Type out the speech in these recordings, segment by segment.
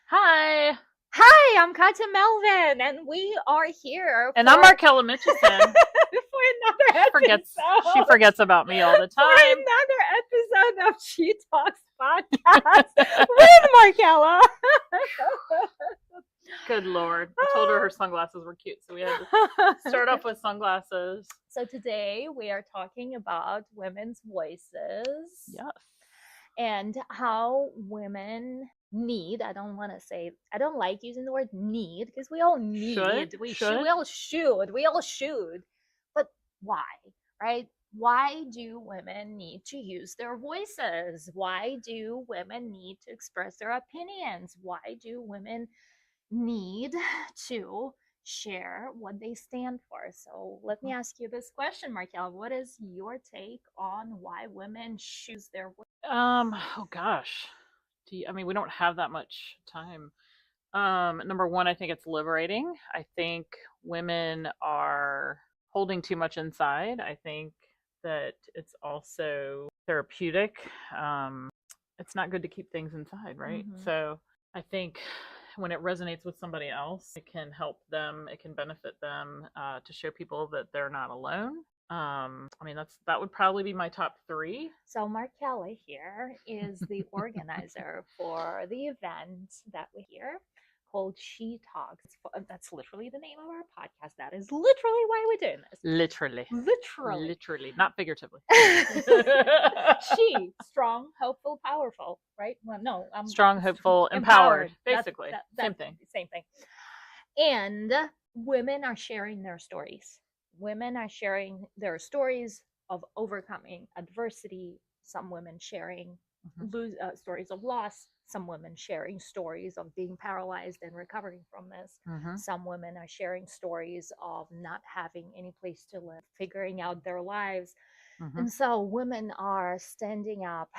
Hi, Hi, I'm Katja Melvin, and we are here and for, I'm Markella Mitchison. for another She episode. forgets about me all the For time. another episode of She Talks Podcast with Markella. Good Lord. I told her sunglasses were cute, so we had to start off with sunglasses. So today we are talking about women's voices. Yes. And how women need, I don't like using the word need because we all need, we all should, but why, right? Why do women need to use their voices? Why do women need to express their opinions? Why do women need to share what they stand for? So let me ask you this question, Markel. What is your take on why women choose their voice? Oh gosh. We don't have that much time. Number one, I think it's liberating. I think women are holding too much inside. I think that it's also therapeutic. It's not good to keep things inside, right? Mhm. So I think when it resonates with somebody else, it can help them, it can benefit them to show people that they're not alone. That would probably be my top three. So Markella here is the organizer for the event that we hear called She Talks. That's literally the name of our podcast. That is literally why we're doing this. Literally, not figuratively. She, strong, hopeful, powerful, right? Well, no, strong, hopeful, empowered. Basically, same thing. Same thing. And women are sharing their stories. Women are sharing their stories of overcoming adversity. Some women sharing stories of loss. Some women sharing stories of being paralyzed and recovering from this. Some women are sharing stories of not having any place to live, figuring out their lives. And so women are standing up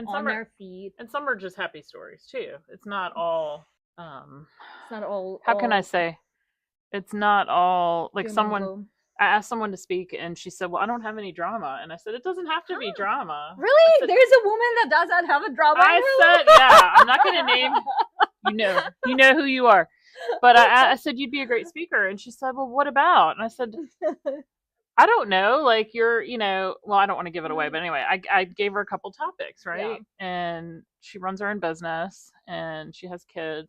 on their feet. And some are just happy stories too. It's not all it's not all. How can I say? It's not all like someone. I asked someone to speak, and she said, "Well, I don't have any drama." And I said, "It doesn't have to be drama." Really? Said, there's a woman that doesn't have a drama. I said, "Yeah, I'm not going to name. You know who you are." But I said you'd be a great speaker, and she said, "Well, what about?" And I said, I don't know, like you're, well, I don't want to give it away, but anyway, I gave her a couple topics, right? Yeah. And she runs her own business and she has kids.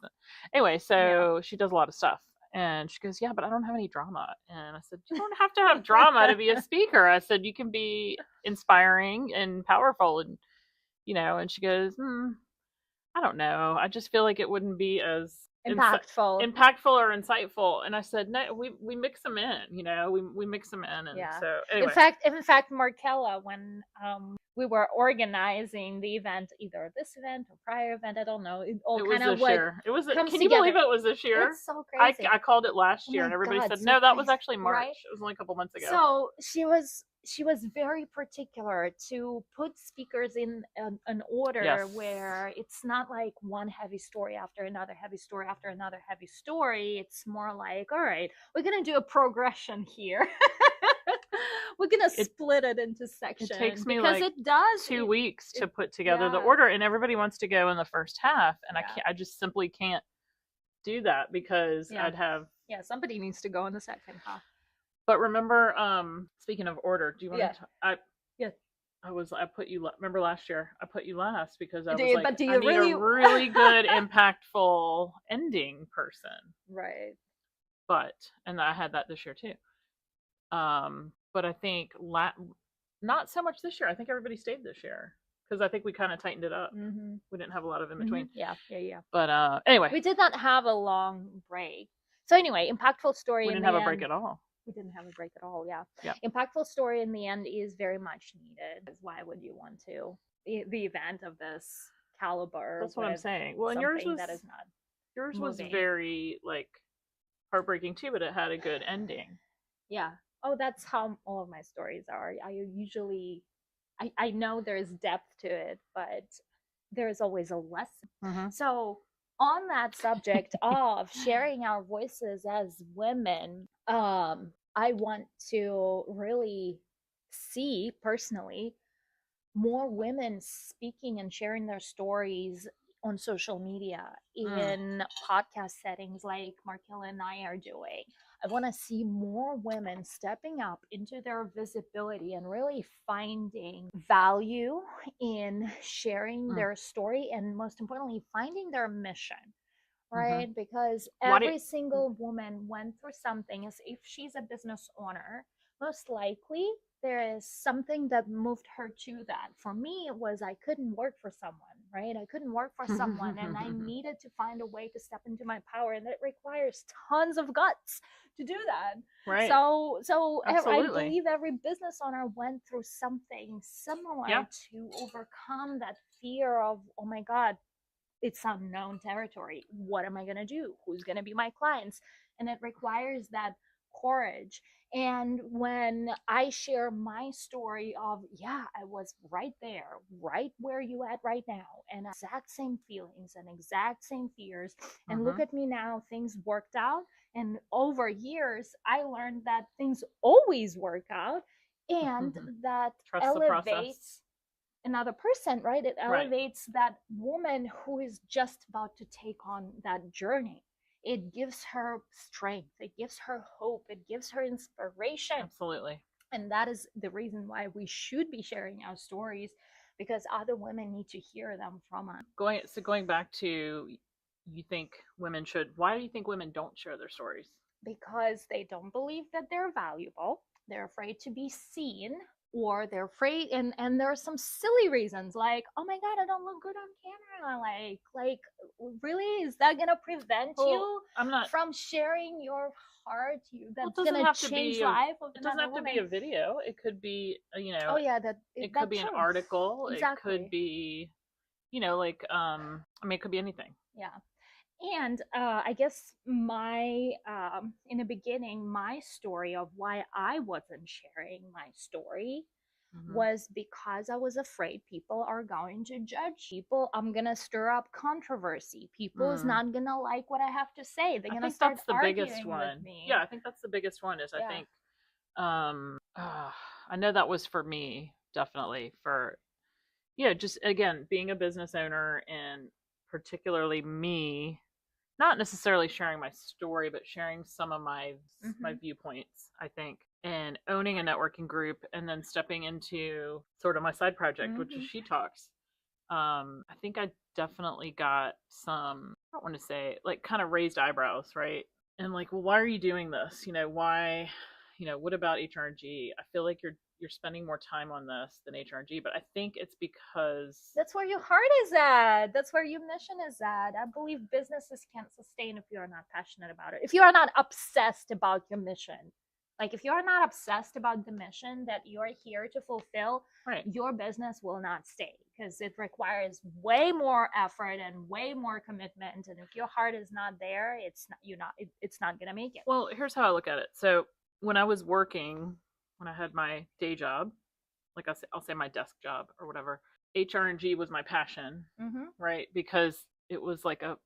Anyway, so she does a lot of stuff. And she goes, yeah, but I don't have any drama. And I said, you don't have to have drama to be a speaker. I said, you can be inspiring and powerful. And, and she goes, I don't know. I just feel like it wouldn't be as impactful or insightful. And I said, no, we mix them in, we mix them in. And so anyway. In fact, Markella, when we were organizing the event, either this event or prior event, I don't know, it was this year. It was, can you believe it was this year? It's so crazy. I called it last year and everybody said, no, that was actually March. Right? It was only a couple months ago. So she was very particular to put speakers in an order where it's not like one heavy story after another heavy story after another heavy story. It's more like, all right, we're going to do a progression here. We're going to split it into sections. It takes me like it does 2 weeks to put together the order, and everybody wants to go in the first half. And I just simply can't do that because I'd have. Yeah, somebody needs to go in the second half. But remember, speaking of order, do you want to? I put you. Remember last year, I put you last because I was like, I need a really good, impactful ending person. Right. And I had that this year too. But I think not so much this year. I think everybody stayed this year because I think we kind of tightened it up. We didn't have a lot of in between. Yeah. But anyway, we did not have a long break. So anyway, impactful story. We didn't have a break at all. We didn't have a break at all. Yeah. Impactful story in the end is very much needed. Why would you want to the event of this caliber? That's what I'm saying. Well, and yours was very like heartbreaking too, but it had a good ending. Yeah. Oh, that's how all of my stories are. I know there's depth to it, but there's always a lesson. So on that subject of sharing our voices as women, I want to really see personally more women speaking and sharing their stories on social media, in podcast settings like Markella and I are doing. I want to see more women stepping up into their visibility and really finding value in sharing their story, and most importantly, finding their mission, right? Because every single woman went through something. As if she's a business owner, most likely there is something that moved her to that. For me, it was I couldn't work for someone, right? I couldn't work for someone, and I needed to find a way to step into my power, and it requires tons of guts to do that. Right. So I believe every business owner went through something similar to overcome that fear of, oh my God, it's unknown territory. What am I going to do? Who's going to be my clients? And it requires that courage. And when I share my story of, yeah, I was right there, right where you at right now, and exact same feelings and exact same fears, and look at me now, things worked out. And over years, I learned that things always work out, and that Trust elevates another person, right? It elevates that woman who is just about to take on that journey. It gives her strength, it gives her hope, it gives her inspiration. Absolutely. And that is the reason why we should be sharing our stories, because other women need to hear them from us. Going back to, you think women should, why do you think women don't share their stories? Because they don't believe that they're valuable. They're afraid to be seen, or they're afraid, and there are some silly reasons like, oh my God, I don't look good on camera. Like really, is that gonna prevent you from sharing your heart? That's gonna change life of it doesn't have woman. to be a video. It could be, you know, it that could be too. an article. Exactly. It could be, you know, like I mean, it could be anything. Yeah. And I guess my, in the beginning, my story of why I wasn't sharing my story was because I was afraid people are going to judge people. I'm going to stir up controversy. People is not going to like what I have to say. They're going to start arguing with me. Yeah, I think that's the biggest one is I think, I know that was for me, definitely for, just again, being a business owner and particularly me, not necessarily sharing my story, but sharing some of my my viewpoints, I think, and owning a networking group, and then stepping into sort of my side project, which is She Talks. I think I definitely got some, I don't want to say, like, kind of raised eyebrows, right? And like, well, why are you doing this? Why, what about HRG? I feel like you're spending more time on this than HRG, but I think it's because that's where your heart is at. That's where your mission is at. I believe businesses can't sustain if you are not passionate about it. If you are not obsessed about your mission, like if you are not obsessed about the mission that you're here to fulfill, your business will not stay, because it requires way more effort and way more commitment. And if your heart is not there, it's not gonna make it. Well, here's how I look at it. So when I was working, when I had my day job, like I'll say my desk job or whatever, HR&G was my passion, right? Because it was like a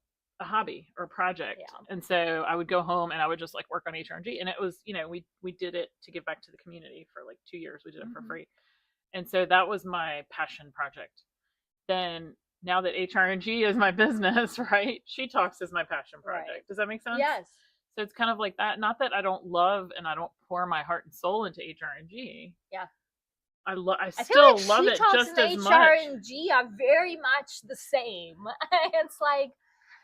hobby or a project. And so I would go home and I would just like work on HR&G. And it was, we did it to give back to the community for like 2 years. We did it for free. And so that was my passion project. Then now that HR&G is my business, right? She Talks is my passion project. Does that make sense? Yes. So it's kind of like that. Not that I don't love and I don't pour my heart and soul into HR&G. Yeah. I still love it just as much. HR&G are very much the same. It's like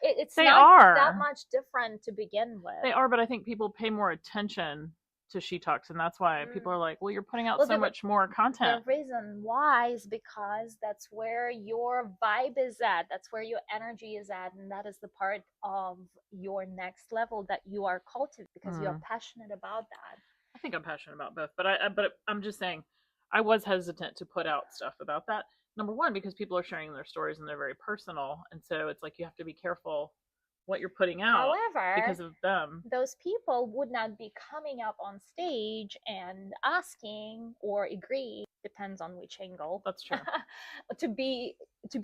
it's they not are that much different to begin with. They are, but I think people pay more attention to She Talks, and that's why people are like, well, you're putting out so much more content. The reason why is because that's where your vibe is at, that's where your energy is at, and that is the part of your next level that you are cultivating because you're passionate about that. I think I'm passionate about both, but I'm just saying I was hesitant to put out stuff about that. Number one, because people are sharing their stories and they're very personal, and so it's like you have to be careful what you're putting out. However, because of them, those people would not be coming up on stage and asking or agree, depends on which angle. That's true. to be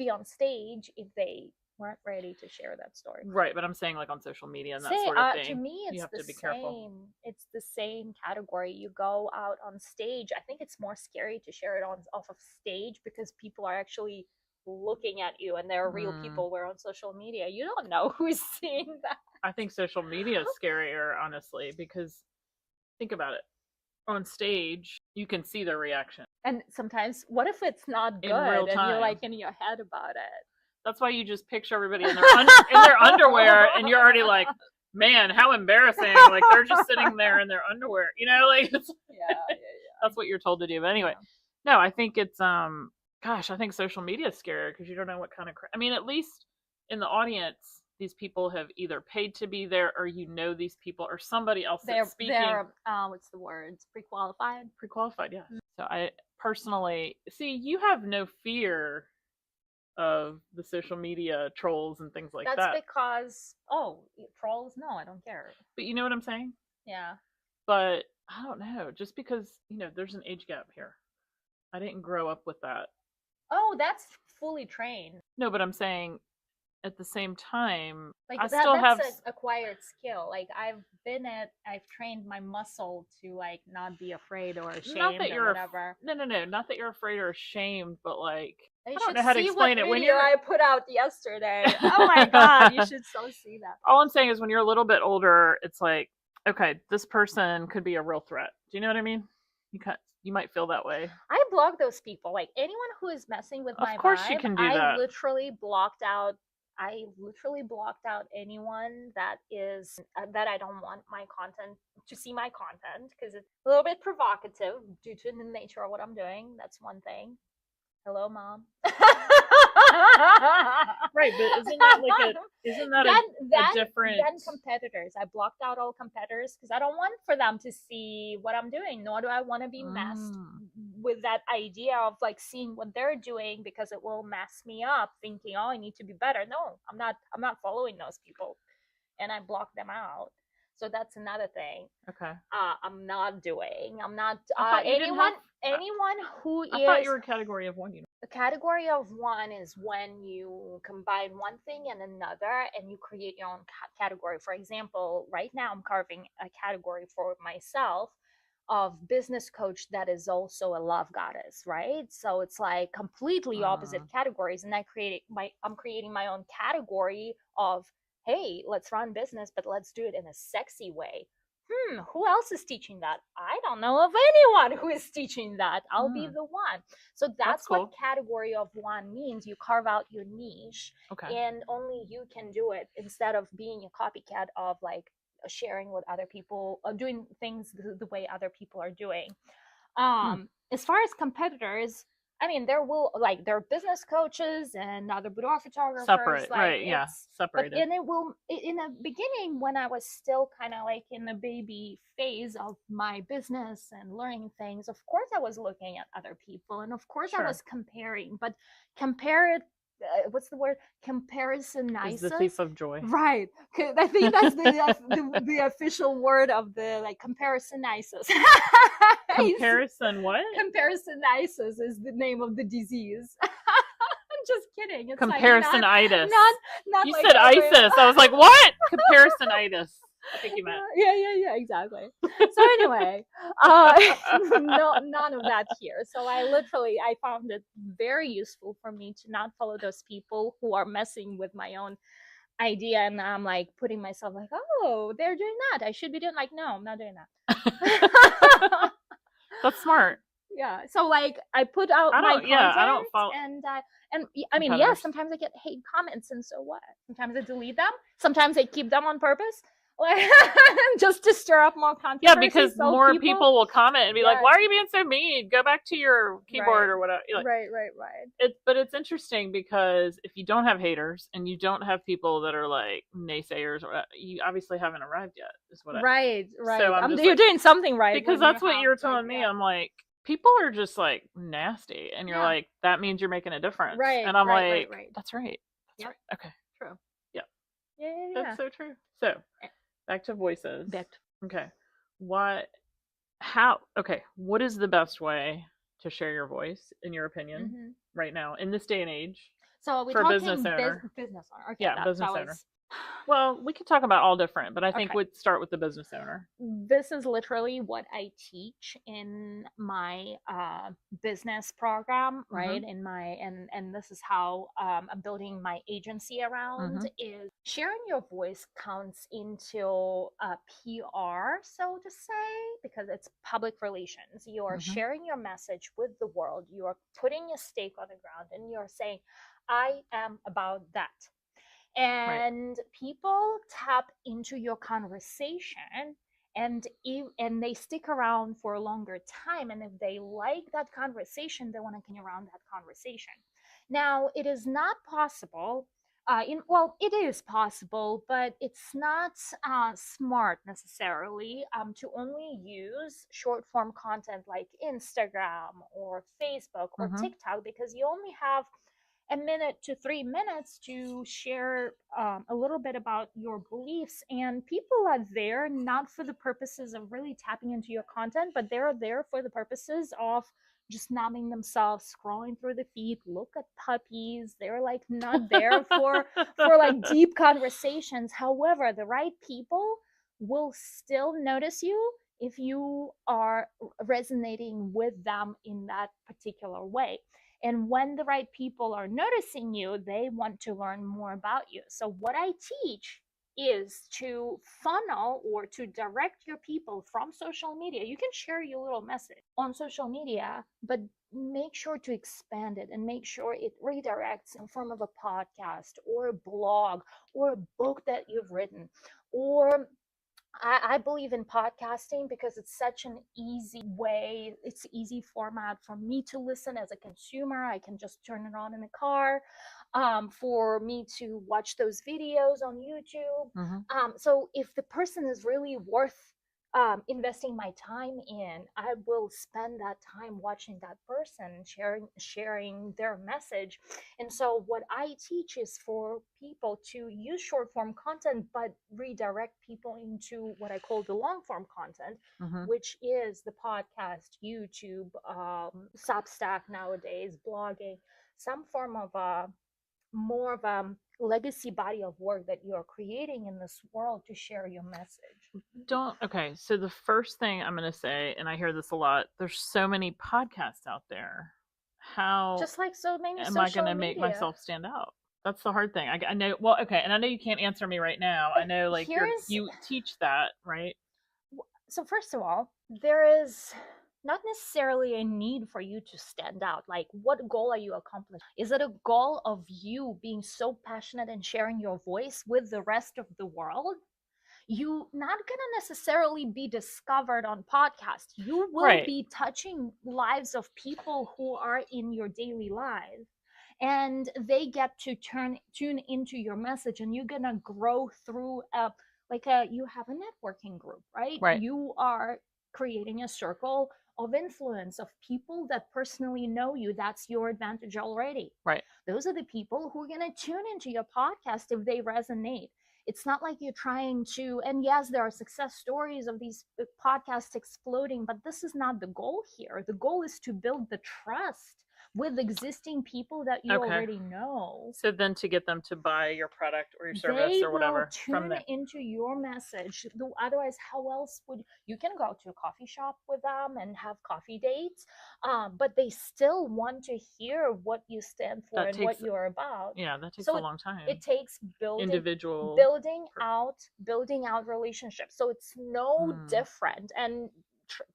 on stage if they weren't ready to share that story. Right, but I'm saying like on social media and that sort of thing. To me, it's the same. It's the same category. You go out on stage. I think it's more scary to share it off of stage because people are actually looking at you and there are real people. Where on social media, you don't know who's seeing that. I think social media is scarier, honestly, because think about it. On stage, you can see their reaction. And sometimes, what if it's not good and you're like in your head about it? That's why you just picture everybody in their underwear and you're already like, man, how embarrassing. Like they're just sitting there in their underwear, you know, like it's, that's what you're told to do. But anyway, no, I think it's, gosh, I think social media is scary because you don't know what kind of, I mean, at least in the audience, these people have either paid to be there or you know these people or somebody else that's speaking. They're what's the word? Pre-qualified? Pre-qualified, yeah. So I personally, see, you have no fear of the social media trolls and things like that. That's because, trolls? No, I don't care. But you know what I'm saying? Yeah. But I don't know, just because, you know, there's an age gap here. I didn't grow up with that. Oh, that's fully trained. No, but I'm saying at the same time, like I that's still have an acquired skill. Like I've trained my muscle to like not be afraid or ashamed or whatever. No, not that you're afraid or ashamed, but like I don't know how to explain it. When I put out yesterday. Oh my god, you should so see that. All I'm saying is when you're a little bit older, it's like, okay, this person could be a real threat. Do you know what I mean? You might feel that way. I block those people. Like anyone who is messing with my vibe, of course you can do that. I literally blocked out anyone that is that I don't want my content to see my content because it's a little bit provocative due to the nature of what I'm doing. That's one thing. Hello, Mom. Right, but isn't that a different? Then competitors. I blocked out all competitors because I don't want for them to see what I'm doing, nor do I want to be messed with that idea of like seeing what they're doing because it will mess me up, thinking, oh, I need to be better. No, I'm not following those people, and I block them out. So that's another thing. Okay. I'm not anyone who is. I thought you were a category of one. A category of one is when you combine one thing and another, and you create your own category. For example, right now I'm carving a category for myself of business coach that is also a love goddess, right? So it's like completely opposite categories, and I'm creating my own category of, hey, let's run business, but let's do it in a sexy way. Who else is teaching that? I don't know of anyone who is teaching that. I'll be the one. So that's cool. What category of one means. You carve out your niche, and only you can do it instead of being a copycat of like sharing what other people are doing things the way other people are doing. As far as competitors, I mean, there are business coaches and other boudoir photographers. Separate, like, right? Yeah, separated. But in the beginning, when I was still kind of like in the baby phase of my business and learning things, of course I was looking at other people, and of course I was comparing. But what's the word? Comparisonitis is the thief of joy. Right. I think that's the official word of the like comparisonitis. Comparison what? Comparisonitis is the name of the disease. I'm just kidding. It's comparisonitis. Like not you like said ISIS. I was like, what? Comparisonitis. I think you meant. Yeah, exactly. So anyway, none of that here. So I found it very useful for me to not follow those people who are messing with my own idea, and I'm like putting myself like, oh, they're doing that. I should be doing like, no, I'm not doing that. That's smart. Yeah. So like I put out my content, I don't follow. And I mean, yes, sometimes I get hate comments, and so what? Sometimes I delete them. Sometimes I keep them on purpose. Like, just to stir up more controversy. Yeah, because more people will comment and be like, why are you being so mean? Go back to your keyboard or whatever. Like, right. But it's interesting because if you don't have haters and you don't have people that are like naysayers, or you obviously haven't arrived yet, is what Right. So you're doing something right. Because that's what you're telling me. I'm like, people are just like nasty. And you're like, that means you're making a difference. Right. And I'm like, that's right. That's right. Okay. True. Yeah. Yeah. That's so true. So back to voices. Okay. What is the best way to share your voice, in your opinion, right now, in this day and age? So we're for talking business owner. Business owner. Okay, yeah, business owner. Well, we could talk about all different, but I think Okay. we'd start with the business owner. This is literally what I teach in my business program, right? Mm-hmm. In my and this is how I'm building my agency around Mm-hmm. is sharing your voice counts into PR, so to say, because it's public relations. You are Mm-hmm. sharing your message with the world. You are putting a stake on the ground, and you're saying, "I am about that." Right. And people tap into your conversation, and they stick around for a longer time, and if they like that conversation, they want to continue around that conversation. Now it is not possible, it is possible, but it's not smart necessarily, to only use short form content like Instagram or Facebook or Mm-hmm. TikTok, because you only have a minute to 3 minutes to share a little bit about your beliefs. And people are there not for the purposes of really tapping into your content, but they're there for the purposes of just numbing themselves, scrolling through the feed, look at puppies. They're like not there for like deep conversations. However, the right people will still notice you if you are resonating with them in that particular way. And when the right people are noticing you, they want to learn more about you. So, what I teach is to funnel or to direct your people from social media. You can share your little message on social media, but make sure to expand it and make sure it redirects in form of a podcast or a blog or a book that you've written, or I believe in podcasting because it's such an easy way. It's easy format for me to listen as a consumer. I can just turn it on in the car. For me to watch those videos on YouTube. Mm-hmm. So if the person is really worth investing my time in, I will spend that time watching that person, sharing their message. And so what I teach is for people to use short form content, but redirect people into what I call the long form content, Mm-hmm. which is the podcast, YouTube, Substack nowadays, blogging, some form of a more of a legacy body of work that you're creating in this world to share your message. Okay, so the first thing I'm going to say, and I hear this a lot, there's so many podcasts out there. How Just like so many am I going social to make media. myself stand out? That's the hard thing. I know, well, okay, and I know you can't answer me right now. I But know, like, here's you teach that, right? so first of all, there is not necessarily a need for you to stand out. Like, what goal are you accomplishing? Is it a goal of you being so passionate and sharing your voice with the rest of the world? You not gonna necessarily be discovered on podcasts. You will Right. be touching lives of people who are in your daily life, and they get to tune into your message, and you're gonna grow through you have a networking group, right? Right. You are creating a circle of influence of people that personally know you. That's your advantage already. Right. Those are the people who are going to tune into your podcast if they resonate. It's not like you're trying to, and yes, there are success stories of these podcasts exploding, but this is not the goal here. The goal is to build the trust with existing people that you Okay. already know. So then to get them to buy your product or your service They or will whatever from tune there. into your message. Otherwise, how else would you can go to a coffee shop with them and have coffee dates, but they still want to hear what you stand for That and takes, what you're about. yeah, that takes So a long time. it takes Individual. building out relationships. So it's no different. And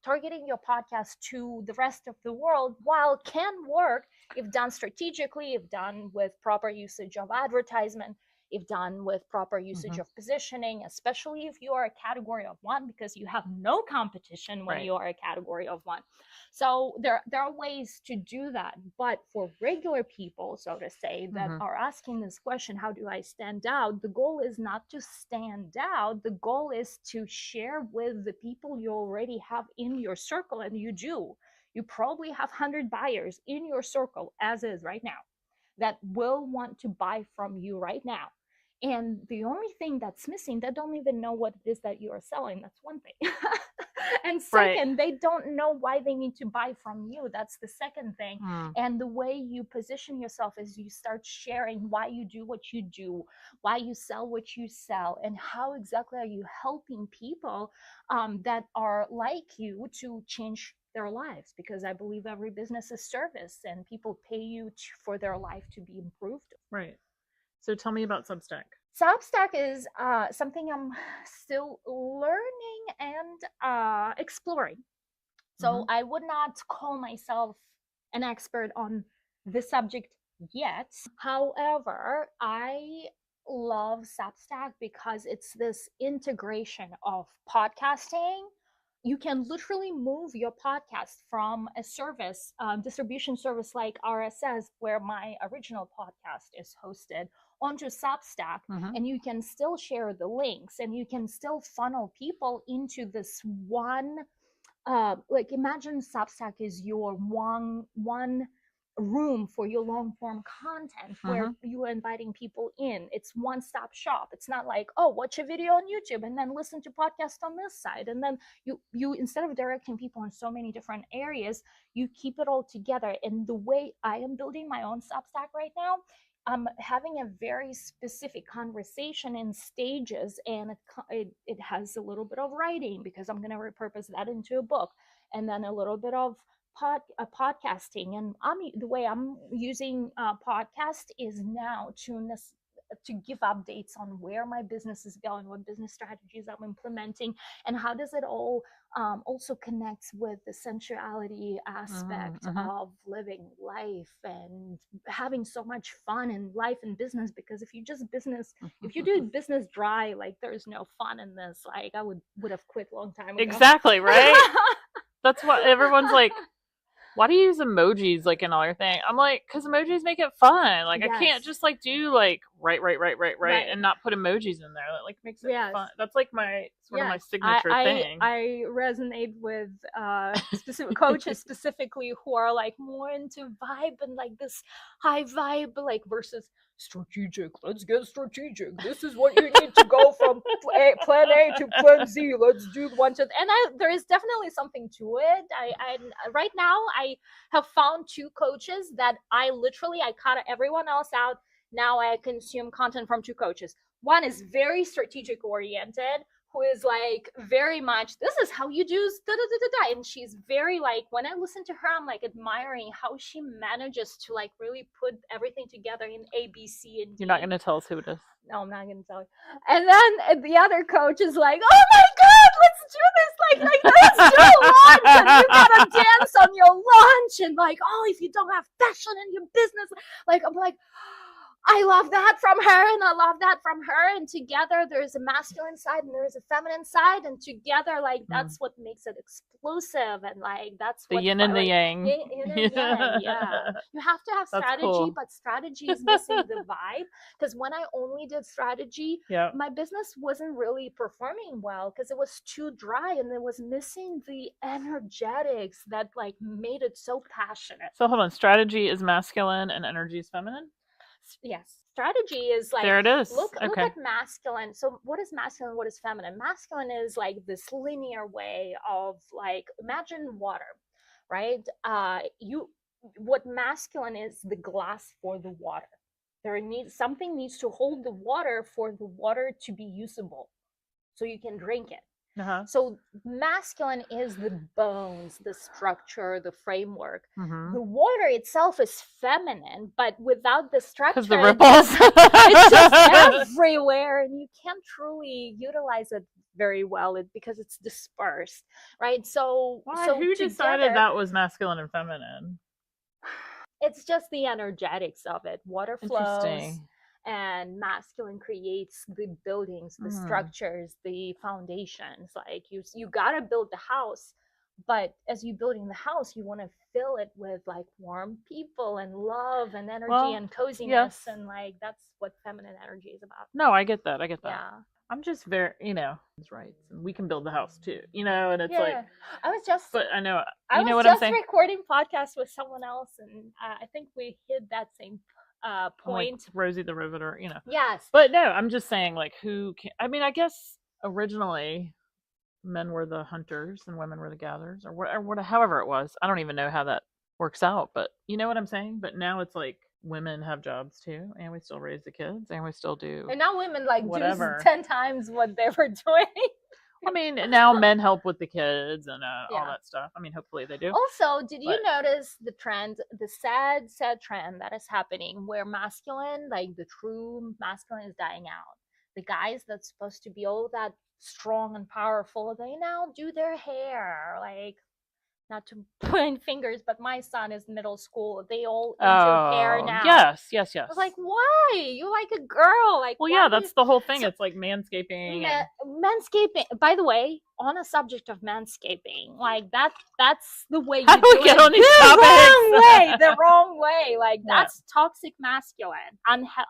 targeting your podcast to the rest of the world, while can work if done strategically, if done with proper usage of advertisement, if done with proper usage Mm-hmm. of positioning, especially if you are a category of one, because you have no competition when Right. you are a category of one. So there are ways to do that. But for regular people, so to say, that Mm-hmm. are asking this question, how do I stand out? The goal is not to stand out. The goal is to share with the people you already have in your circle, and you do. You probably have 100 buyers in your circle as is right now that will want to buy from you right now. And the only thing that's missing, they don't even know what it is that you are selling. That's one thing. And second, they don't know why they need to buy from you. That's the second thing. And the way you position yourself is you start sharing why you do what you do, why you sell what you sell, and how exactly are you helping people that are like you to change their lives, because I believe every business is service and people pay you for their life to be improved. Right. So tell me about Substack. Substack is something I'm still learning and exploring. So I would not call myself an expert on the subject yet. However, I love Substack because it's this integration of podcasting. You can literally move your podcast from a service, distribution service like RSS, where my original podcast is hosted, onto Substack, and you can still share the links, and you can still funnel people into this one. Like imagine Substack is your one room for your long form content where you are inviting people in. It's one stop shop. It's not like, oh, watch a video on YouTube and then listen to podcast on this side, and then you instead of directing people in so many different areas, you keep it all together. And the way I am building my own Substack right now, I'm having a very specific conversation in stages, and it has a little bit of writing because I'm going to repurpose that into a book, and then a little bit of podcasting. And the way I'm using podcast is now to give updates on where my business is going, what business strategies I'm implementing, and how does it all also connects with the sensuality aspect of living life and having so much fun in life and business. Because if you do business dry, like there's no fun in this. Like I would have quit a long time ago. Exactly, right? That's what everyone's like, why do you use emojis like in all your thing? I'm like, because emojis make it fun. Like I can't just like do like right and not put emojis in there. That like makes it fun. That's like my sort of my signature thing. I resonate with specific coaches specifically who are like more into vibe and like this high vibe, like versus strategic. Let's get strategic. This is what you need to go from plan A to plan Z. Let's do one to. And there is definitely something to it. I right now I have found two coaches that I cut everyone else out. Now I consume content from two coaches. One is very strategic oriented, who is like very much, this is how you do da, da, da, da, da. And she's very like, when I listen to her, I'm like admiring how she manages to like really put everything together in A, B, C, and D. You're not going to tell us who it is. No, I'm not going to tell you. And then the other coach is like, oh my God, let's do this. Like let's do a launch. And you got to dance on your launch. And like, oh, if you don't have passion in your business, like, I'm like, I love that from her, and I love that from her. And together there's a masculine side and there's a feminine side, and together, like, that's what makes it explosive. And like, that's the yin and the yang. Yin and yang, yeah. You have to have strategy, cool. But strategy is missing the vibe. Because when I only did strategy, my business wasn't really performing well because it was too dry and it was missing the energetics that like made it so passionate. So hold on, strategy is masculine and energy is feminine? Yes. Strategy is like, there it is. Look at masculine. So what is masculine? What is feminine? Masculine is like this linear way of like, imagine water, right? What masculine is the glass for the water. Something needs to hold the water for the water to be usable, so you can drink it. So masculine is the bones, the structure, the framework. The water itself is feminine, but without the structure, the ripples, it's just everywhere, and you can't truly utilize it very well because it's dispersed, right? So who decided that was masculine and feminine? It's just the energetics of it. Water flows. And masculine creates the buildings, the structures, the foundations. Like you gotta build the house, but as you're building the house, you want to fill it with like warm people and love and energy and coziness, and like that's what feminine energy is about. No, I get that. Yeah. I'm just very, it's right. We can build the house too, and it's like. I was just. But I know. I know was what just I'm saying? recording podcasts with someone else, and I think we hit that same point. Like Rosie the Riveter, Yes. But no, I'm just saying, like, who can? I mean, I guess originally men were the hunters and women were the gatherers, or however it was. I don't even know how that works out, but you know what I'm saying? But now it's like women have jobs too, and we still raise the kids, and we still do. And now women like whatever. do 10 times what they were doing. I mean, now men help with the kids and all that stuff. I mean, hopefully they do. Also, did you notice the trend, the sad trend that is happening where masculine, like the true masculine, is dying out? The guys that's supposed to be all that strong and powerful, they now do their hair. Like, not to point fingers, but my son is middle school. They all into hair now. Yes. I was like, why? You like a girl? Like, well, yeah, that's the whole thing. So, it's like manscaping. Manscaping. By the way, on a subject of manscaping, like that's the way you How do we get on these topics? The wrong way. Like that's toxic masculine,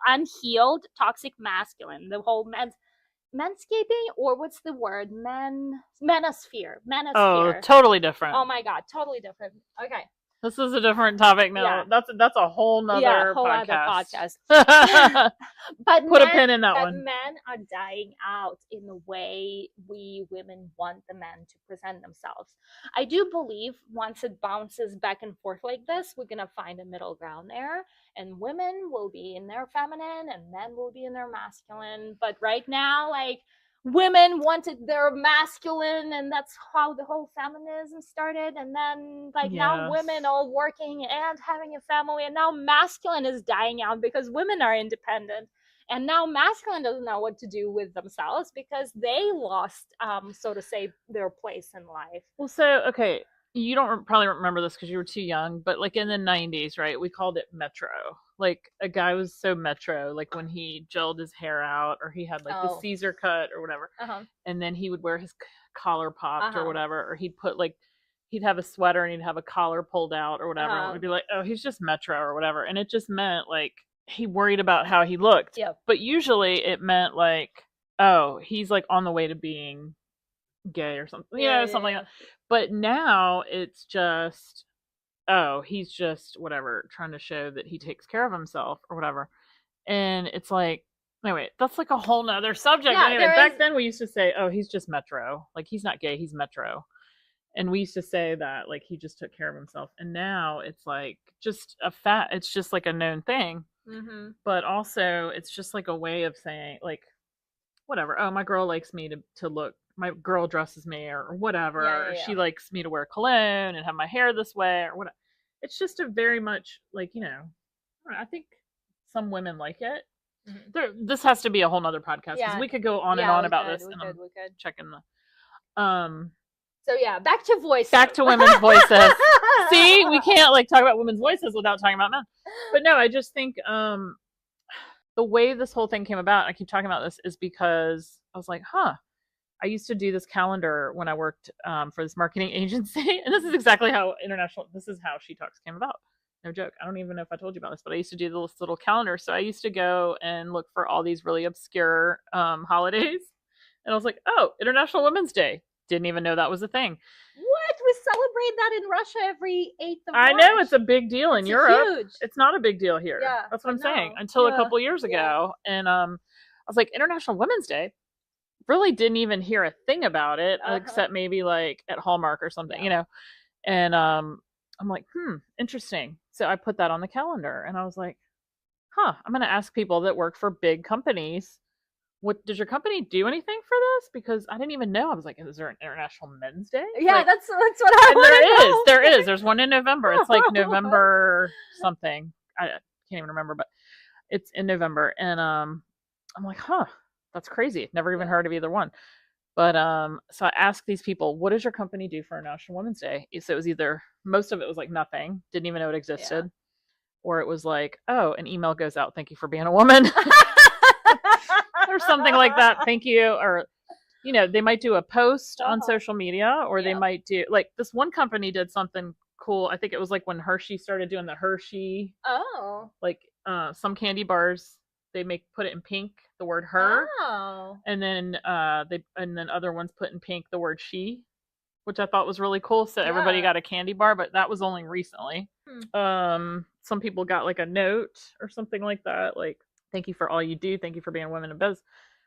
unhealed toxic masculine. The whole manscaping, or what's the word? Manosphere. Oh, totally different. Oh my god, totally different. Okay. This is a different topic now. Yeah. That's a whole nother podcast. But put a pin in that one. Men are dying out in the way we women want the men to present themselves. I do believe once it bounces back and forth like this, we're gonna find a middle ground there, and women will be in their feminine and men will be in their masculine. But right now, like, women wanted their masculine, and that's how the whole feminism started. And then now women all working and having a family, and now masculine is dying out because women are independent, and now masculine doesn't know what to do with themselves because they lost so to say their place in life. Well, so okay, you don't probably remember this because you were too young, but like in the 90s, right, we called it metro. Like a guy was so metro, like when he gelled his hair out, or he had like the Caesar cut or whatever, and then he would wear his collar popped or whatever, or he'd put like, he'd have a sweater and he'd have a collar pulled out or whatever, and we'd be like, oh, he's just metro or whatever, and it just meant like he worried about how he looked. But usually it meant like, oh, he's like on the way to being gay or something, something like that. But now it's just, oh, he's just whatever, trying to show that he takes care of himself or whatever. And it's like, anyway, that's like a whole nother subject. Anyway, back then we used to say, oh, he's just metro. Like, he's not gay, he's metro. And we used to say that, like, he just took care of himself. And now it's like just it's just like a known thing. But also it's just like a way of saying, like, whatever, oh, my girl likes me to look, my girl dresses me or whatever, or she likes me to wear cologne and have my hair this way or whatever. It's just a very much like, I think some women like it. This has to be a whole nother podcast because we could go on and on about this. We could. Checking the so back to voices. Back to women's voices. See, we can't like talk about women's voices without talking about men. But no, I just think the way this whole thing came about, I keep talking about this, is because I was like, I used to do this calendar when I worked for this marketing agency. And this is exactly how this is how She Talks came about. No joke. I don't even know if I told you about this, but I used to do this little calendar. So I used to go and look for all these really obscure holidays. And I was like, oh, International Women's Day. Didn't even know that was a thing. What? We celebrate that in Russia every 8th of March. I know, it's a big deal in Europe. Huge. It's not a big deal here. Yeah, that's what I'm saying. Until a couple years ago. And I was like, International Women's Day? Really didn't even hear a thing about it, except maybe like at Hallmark or something, And I'm like, interesting. So I put that on the calendar, and I was like, I'm going to ask people that work for big companies, what does your company do anything for this? Because I didn't even know. I was like, is there an International Men's Day? Yeah, like, that's what I want to know. There is. There's one in November. It's like November something. I can't even remember, but it's in November. And I'm like, that's crazy. Never even heard of either one. But so I asked these people, what does your company do for International Women's Day? So it was either, most of it was like nothing, didn't even know it existed, or it was like, oh, an email goes out, thank you for being a woman. Or something like that, thank you. Or they might do a post on social media, or they might do, like, this one company did something cool. I think it was like when Hershey started doing the Hershey, like some candy bars, they put it in pink, the word her, and then other ones put in pink the word she, which I thought was really cool. So everybody got a candy bar, but that was only recently. Some people got like a note or something like that, like, thank you for all you do, thank you for being a women in business.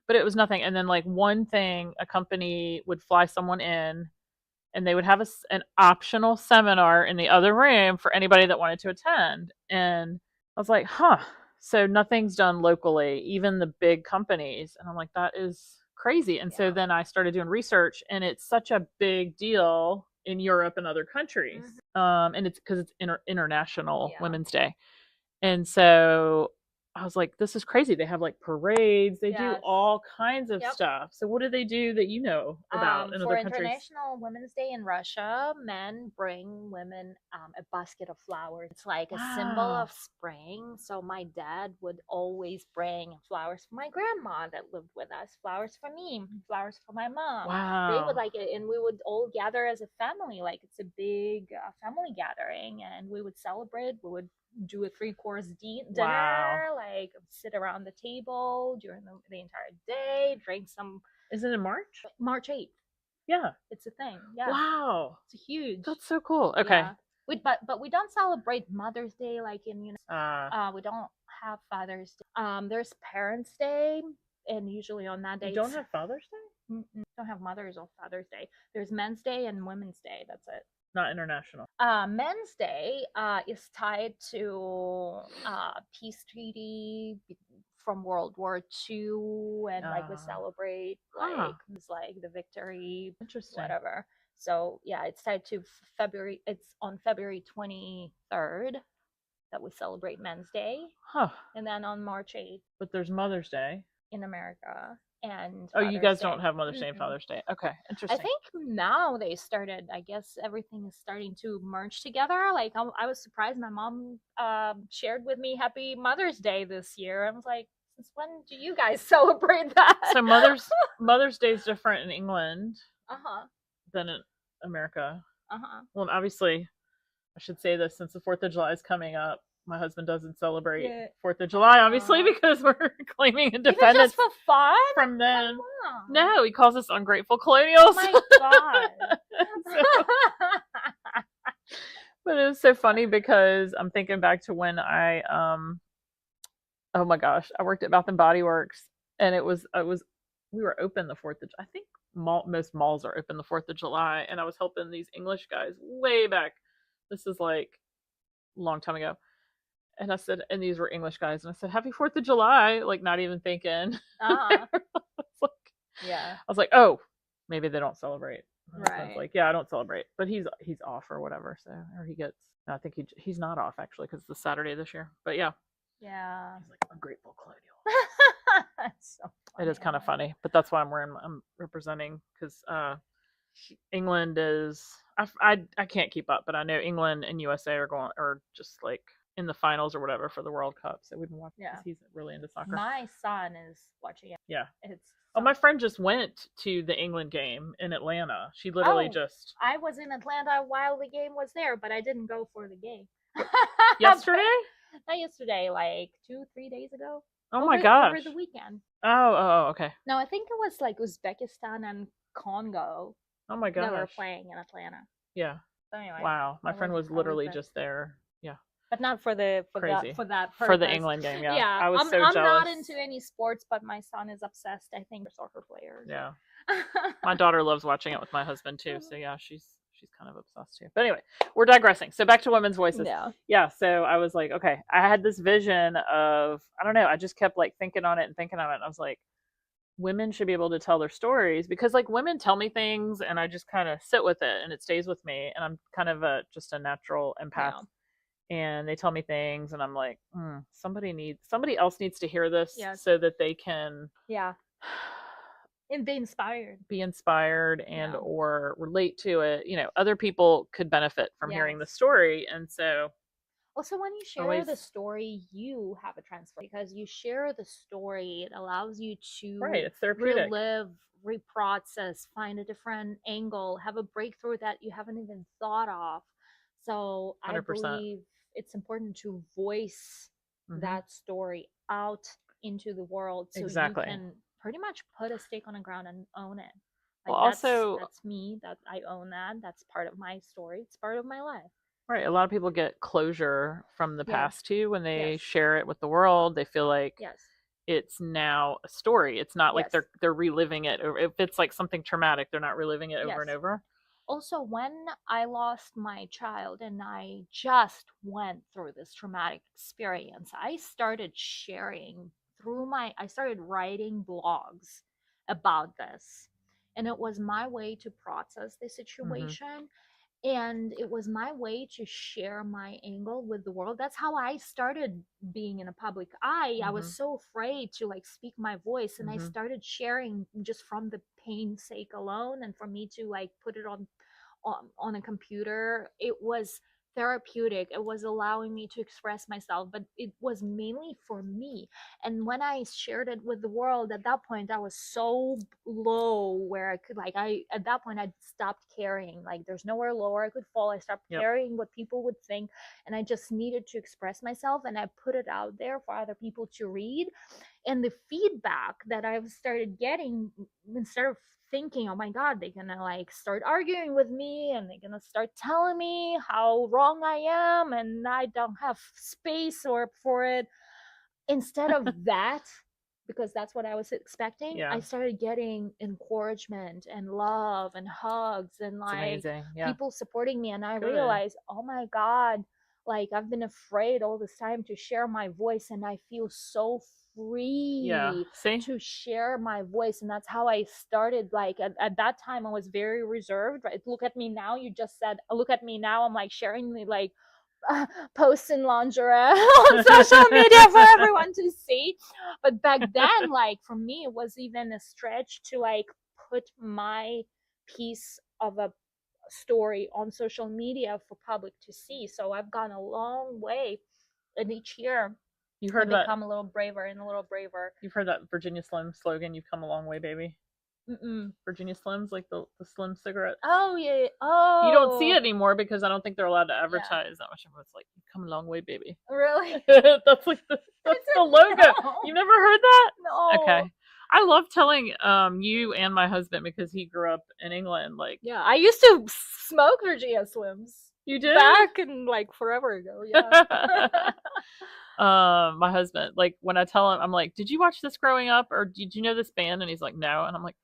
but it was nothing. And then like one thing, a company would fly someone in, and they would have an optional seminar in the other room for anybody that wanted to attend. And I was like, huh. So nothing's done locally, even the big companies. And I'm like, that is crazy. And so then I started doing research, and it's such a big deal in Europe and other countries. And it's because it's International Women's Day. And so I was like, this is crazy. They have like parades. They do all kinds of stuff. So what do they do that you know about in other countries? For International Women's Day in Russia, men bring women a basket of flowers. It's like a symbol of spring. So my dad would always bring flowers for my grandma that lived with us, flowers for me, flowers for my mom. Wow. They would like it, and we would all gather as a family. Like it's a big family gathering, and we would celebrate. We would do a 3-course dinner, like sit around the table during the entire day, drink some. Is it in March? March 8th. Yeah, it's a thing. Yeah. Wow, it's huge. That's so cool. Okay. Yeah. But we don't celebrate Mother's Day like in we don't have Father's Day. There's Parents' Day, and usually on that day you don't have Father's Day. Don't have Mother's or Father's Day. There's Men's Day and Women's Day. That's it. Not international. Men's Day is tied to peace treaty from World War II, and like we celebrate like it's like the victory. Interesting. Whatever. So yeah, it's tied to February. It's on February 23rd that we celebrate Men's Day. And then on March 8th. But there's Mother's Day in America. And you guys don't have Mother's Day and Father's Day. Okay, interesting. I think now they started. I guess everything is starting to merge together. Like I was surprised. My mom shared with me Happy Mother's Day this year. I was like, since when do you guys celebrate that? So Mother's Day is different in England than in America. Well, obviously, I should say this since the 4th of July is coming up. My husband doesn't celebrate 4th of July, obviously, because we're claiming independence. Even just for fun? From them. No, he calls us ungrateful colonials. Oh my God. But it was so funny because I'm thinking back to when I, oh my gosh, I worked at Bath and Body Works, and we were open the 4th of, I think most malls are open the 4th of July, and I was helping these English guys way back. This is like a long time ago. And I said, and these were English guys, and I said, Happy 4th of July, like not even thinking. I was like, oh, maybe they don't celebrate. Right. I was like, yeah, I don't celebrate, but he's off or whatever. So, or he gets, I think he's not off actually because it's the Saturday this year. But yeah. Yeah. He's like ungrateful colonial. That's so funny. It is kind of funny, but that's why I'm representing, because England is, I can't keep up, but I know England and USA are just like in the finals or whatever for the World Cup. So we've been watching because he's really into soccer. My son is watching it. Yeah. It's my friend just went to the England game in Atlanta. She literally just. I was in Atlanta while the game was there, but I didn't go for the game. Yesterday? Not yesterday, like 2-3 days ago. Oh my gosh. Over the weekend. Oh, okay. No, I think it was like Uzbekistan and Congo. Oh my gosh. They were playing in Atlanta. Yeah. So anyway. Wow. My friend was literally just there. Yeah. But not for that purpose. For the England game, yeah. Yeah, I was so I'm jealous. not into any sports, but my son is obsessed. I think soccer players. Yeah. My daughter loves watching it with my husband too. So yeah, she's kind of obsessed too. But anyway, we're digressing. So back to women's voices. Yeah. So I was like, okay, I had this vision of, I don't know, I just kept like thinking on it. And I was like, women should be able to tell their stories, because like women tell me things and I just kind of sit with it and it stays with me. And I'm kind of just a natural empath. Yeah. And they tell me things and I'm like, somebody else needs to hear this so that they can and be inspired and or relate to it. You know, other people could benefit from hearing the story. And so also when you share the story, you have a transfer, because you share the story, it allows you to it's therapeutic. Relive, reprocess, find a different angle, have a breakthrough that you haven't even thought of. So 100%. I believe it's important to voice that story out into the world, so you can pretty much put a stake on the ground and own it. Like well, that's me, that I own that. That's part of my story. It's part of my life. Right. A lot of people get closure from the past too when they share it with the world. They feel like it's now a story. It's not like Yes. they're reliving it. Or if it's like something traumatic, they're not reliving it over Yes. and over. Also, when I lost my child and I just went through this traumatic experience, I started sharing I started writing blogs about this. And it was my way to process the situation. And it was my way to share my angle with the world. That's how I started being in a public eye. I was so afraid to like speak my voice, and I started sharing just from the pain sake alone, and for me to like put it on a computer. It was therapeutic. It was allowing me to express myself, but it was mainly for me. And when I shared it with the world, at that point I was so low where I could like I at that point I stopped caring. Like there's nowhere lower I could fall. I stopped caring what people would think, and I just needed to express myself, and I put it out there for other people to read. And the feedback that I've started getting, instead of thinking, oh my god, they're gonna like start arguing with me and they're gonna start telling me how wrong I am and I don't have space or for it, instead of that, because that's what I was expecting, I started getting encouragement and love and hugs and like people supporting me. And I realized, oh my god, like I've been afraid all this time to share my voice, and I feel so free to share my voice. And that's how I started. Like at that time I was very reserved, right? Look at me now. You just said look at me now. I'm like sharing the like posts in lingerie on social media for everyone to see. But back then, like for me, it was even a stretch to like put my piece of a story on social media for public to see. So I've gone a long way, and each year you heard I become a little braver and a little braver. You've heard that Virginia Slim slogan, "You've come a long way, baby." Virginia Slims, like the Slim cigarettes. Oh yeah. Oh, you don't see it anymore because I don't think they're allowed to advertise that much. It's like, "You've come a long way, baby." Really? That's like that's the logo. No. You've never heard that? No. Okay. I love telling you and my husband, because he grew up in England. Like, yeah, I used to smoke Virginia Slims. You did? Back in like forever ago. Yeah. My husband, like when I tell him, I'm like, "Did you watch this growing up, or did you know this band?" And he's like, "No." And I'm like,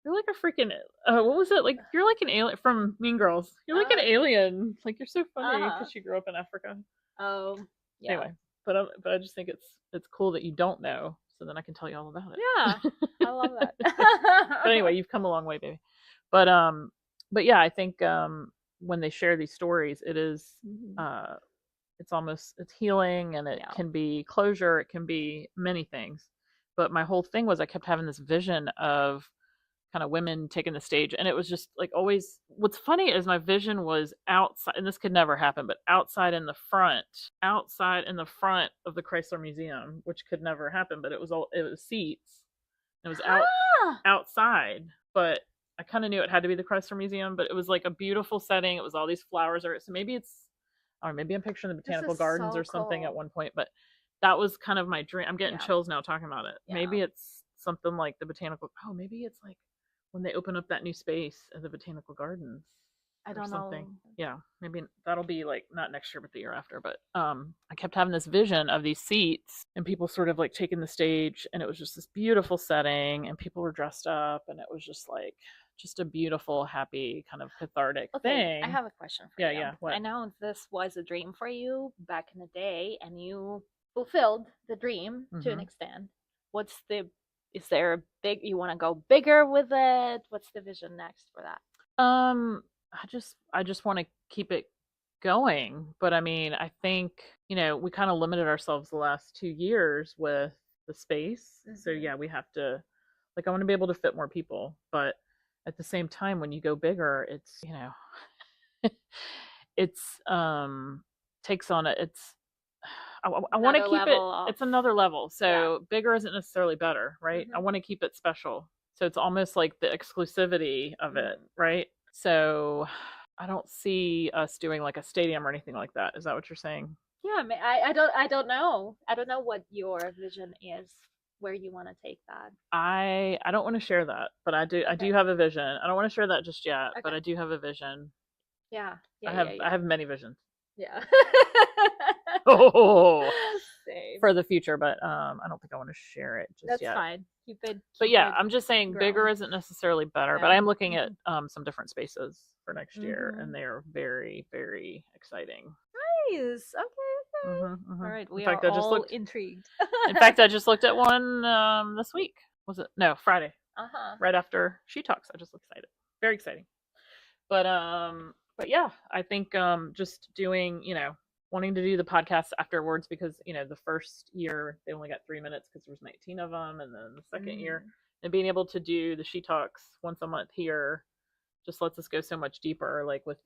"You're like a freaking what was it? Like you're like an alien from Mean Girls. You're like an alien. Like you're so funny because you grew up in Africa." Oh, yeah. Anyway, but I just think it's cool that you don't know, so then I can tell you all about it. Yeah, I love that. But anyway, you've come a long way, baby. But yeah, I think when they share these stories, it is it's healing, and it can be closure. It can be many things. But my whole thing was I kept having this vision of kind of women taking the stage, and it was just like always. What's funny is my vision was outside, and this could never happen, but outside in the front of the Chrysler Museum, which could never happen, but it was seats. It was outside, but I kind of knew it had to be the Chrysler Museum, but it was like a beautiful setting. It was all these flowers, so maybe maybe I'm picturing the botanical gardens or something at one point, but that was kind of my dream. I'm getting chills now talking about it. Yeah. Maybe it's something like the botanical. Oh, maybe it's like when they open up that new space at the botanical gardens. I don't know. Yeah, maybe that'll be like not next year, but the year after. But I kept having this vision of these seats and people sort of like taking the stage, and it was just this beautiful setting, and people were dressed up, and it was just like just a beautiful, happy, kind of cathartic thing. I have a question for you. Yeah. What? I know this was a dream for you back in the day, and you fulfilled the dream to an extent. Is there a big, you want to go bigger with it? What's the vision next for that? I just want to keep it going. But I mean, I think, we kind of limited ourselves the last 2 years with the space. So yeah, we have to, like, I want to be able to fit more people, but at the same time, when you go bigger, it's, it's takes on it. It's I want to keep it. It's another level. So bigger isn't necessarily better, right? I want to keep it special. So it's almost like the exclusivity of it, right? So I don't see us doing like a stadium or anything like that. Is that what you're saying? Yeah, I don't know. I don't know what your vision is, where you want to take that. I don't want to share that, but I do have a vision. I don't want to share that just yet, but I do have a vision. Yeah. I have many visions. Yeah. Oh. Same. for the future, but I don't think I want to share it just That's yet. fine. Keep it. But yeah, I'm just saying bigger isn't necessarily better. But I'm looking at some different spaces for next year, and they're very, very exciting. Nice. Okay. All right. We are all intrigued. In fact, I just looked at one this week. Was it? No, Friday. Right after She Talks. I just looked excited. Very exciting. But yeah, I think just doing, wanting to do the podcast afterwards, because the first year they only got 3 minutes because there was 19 of them, and then the second year, and being able to do the She Talks once a month here just lets us go so much deeper, like with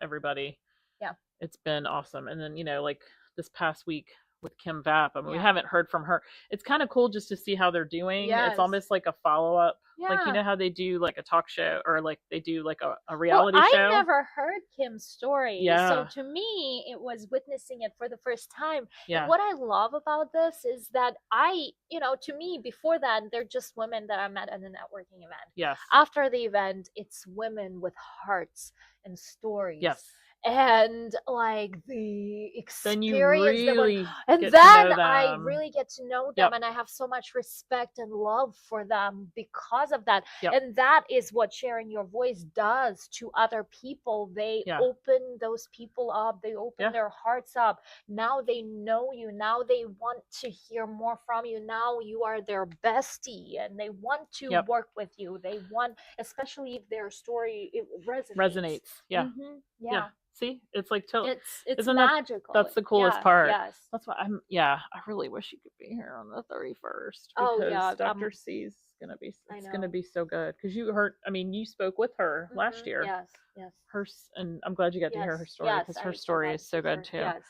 everybody. Yeah, it's been awesome. And then like this past week with Kim Vapp, I mean, we haven't heard from her. It's kind of cool just to see how they're doing. It's almost like a follow-up. Like, how they do like a talk show, or like they do like a reality show. I never heard Kim's story. So to me, it was witnessing it for the first time. And what I love about this is that to me, before that, they're just women that I met at a networking event. Yes. After the event, it's women with hearts and stories. Yes. And like the experience, then you really I really get to know them, and I have so much respect and love for them because of that. And that is what sharing your voice does to other people. They open those people up, they open their hearts up. Now they know you, now they want to hear more from you, now you are their bestie, and they want to work with you. They want, especially if their story resonates. Yeah. See, it's like it's magical. That's the coolest part. Yes. That's why I really wish you could be here on the 31st. Because Dr. C's gonna be so good. Because you spoke with her last year. Yes. And I'm glad you got to hear her story, because her story is so good too. Yes.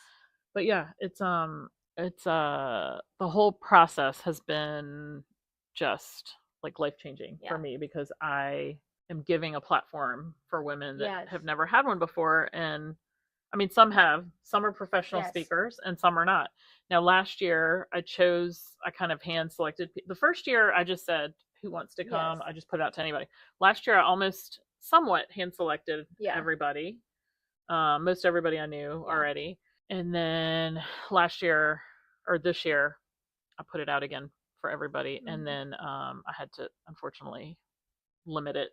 But yeah, it's the whole process has been just like life-changing for me, because I am giving a platform for women that have never had one before. And I mean, some are professional speakers and some are not. Now, last year I kind of hand selected. The first year I just said, who wants to come? I just put it out to anybody. Last year I almost somewhat hand selected everybody. Most everybody I knew already. And then this year I put it out again for everybody. And then I had to, unfortunately, limit it.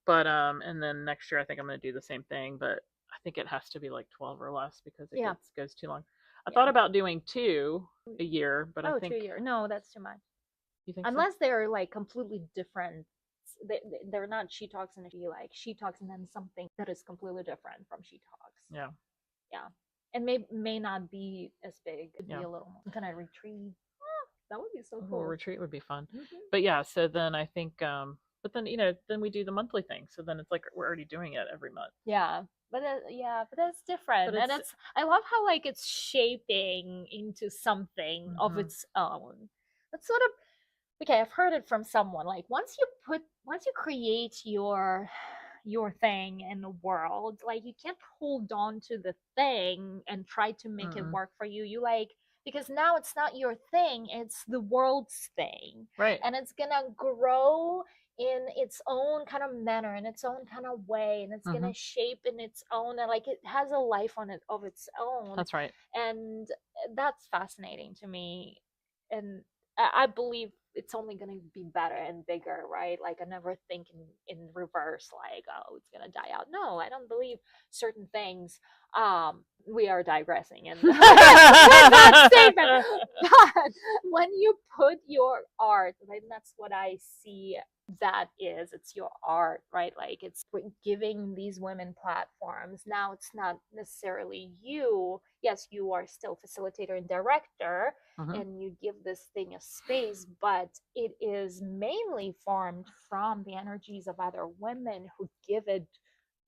But and then next year I think I'm going to do the same thing, but I think it has to be like 12 or less, because it goes too long. I thought about doing 2 a year, but I think 2 a year. No, that's too much. You think unless they're like completely different. They're not She Talks, and like She Talks and then something that is completely different from She Talks. And may not be as big. It'd be a little more kind of retreat. That would be so cool. A retreat would be fun. But yeah, so then I think but then then we do the monthly thing, so then it's like we're already doing it every month. But that's different. And I love how like it's shaping into something of its own. That's sort of okay, I've heard it from someone, like once you create your thing in the world, like you can't hold on to the thing and try to make it work for you. You like, because now it's not your thing, it's the world's thing. Right. And it's gonna grow in its own kind of manner, in its own kind of way, and it's gonna shape in its own, and like it has a life of its own. That's right. And that's fascinating to me. And I believe it's only going to be better and bigger, right? Like I never think in reverse, like, oh, it's going to die out. No, I don't believe certain things. We are digressing and that statement. But when you put your art, like, that's what I see that is, it's your art, right? Like it's giving these women platforms. Now it's not necessarily you. Yes, you are still facilitator and director, and you give this thing a space, but it is mainly formed from the energies of other women who give it